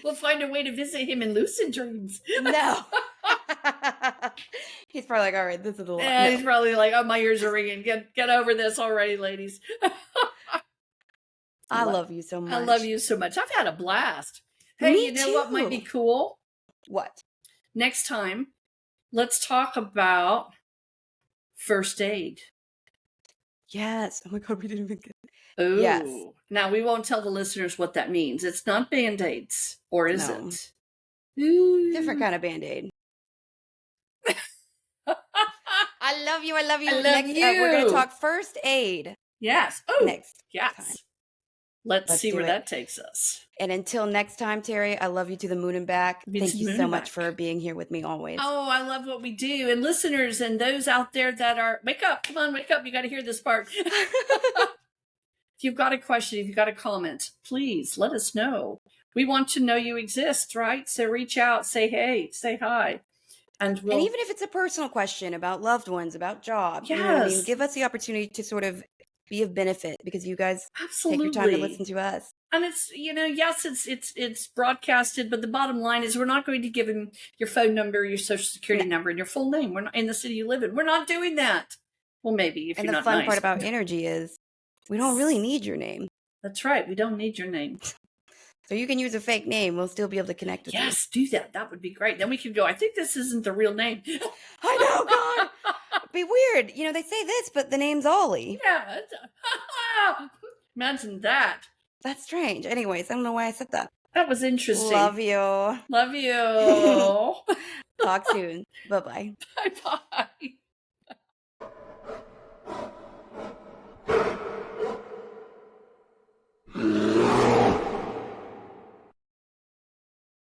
We'll find a way to visit him in lucid dreams. No. He's probably like, all right, this is a lot. Yeah, no. He's probably like, oh, my ears are ringing. Get over this already, ladies. I love you so much. I love you so much. I've had a blast. Hey, Me you know too. what might be cool? What? Next time, let's talk about first aid. Yes. Oh my God, we didn't even get it. Ooh. Yes. Now, we won't tell the listeners what that means. It's not Band-Aids, or is No. it? Ooh. Different kind of Band-Aid. I love you. I love you. I love Next, you. We're going to talk first aid. Yes. Oh, next yes. time. Let's see where that takes us. And until next time, Terri, I love you to the moon and back. Thank you so much for being here with me always. Oh, I love what we do. And listeners and those out there that are, wake up. Come on, wake up. You got to hear this part. If you've got a question, if you've got a comment, please let us know. We want to know you exist, right? So reach out, say hey, say hi. And even if it's a personal question about loved ones, about jobs, yes. Give us the opportunity to sort of be of benefit because you guys Absolutely take your time to listen to us. And it's, yes, it's broadcasted, but the bottom line is we're not going to give him your phone number, your social security number, and your full name. We're not in the city you live in. We're not doing that. Well, maybe if you're not nice. And the fun part about energy is we don't really need your name. That's right. We don't need your name. So you can use a fake name. We'll still be able to connect with you. Yes, do that. That would be great. Then we can go, I think this isn't the real name. I know, God. It'd be weird. They say this, but the name's Ollie. Yeah. Imagine that. That's strange. Anyways, I don't know why I said that. That was interesting. Love you. Love you. Talk soon. Bye-bye. Bye-bye.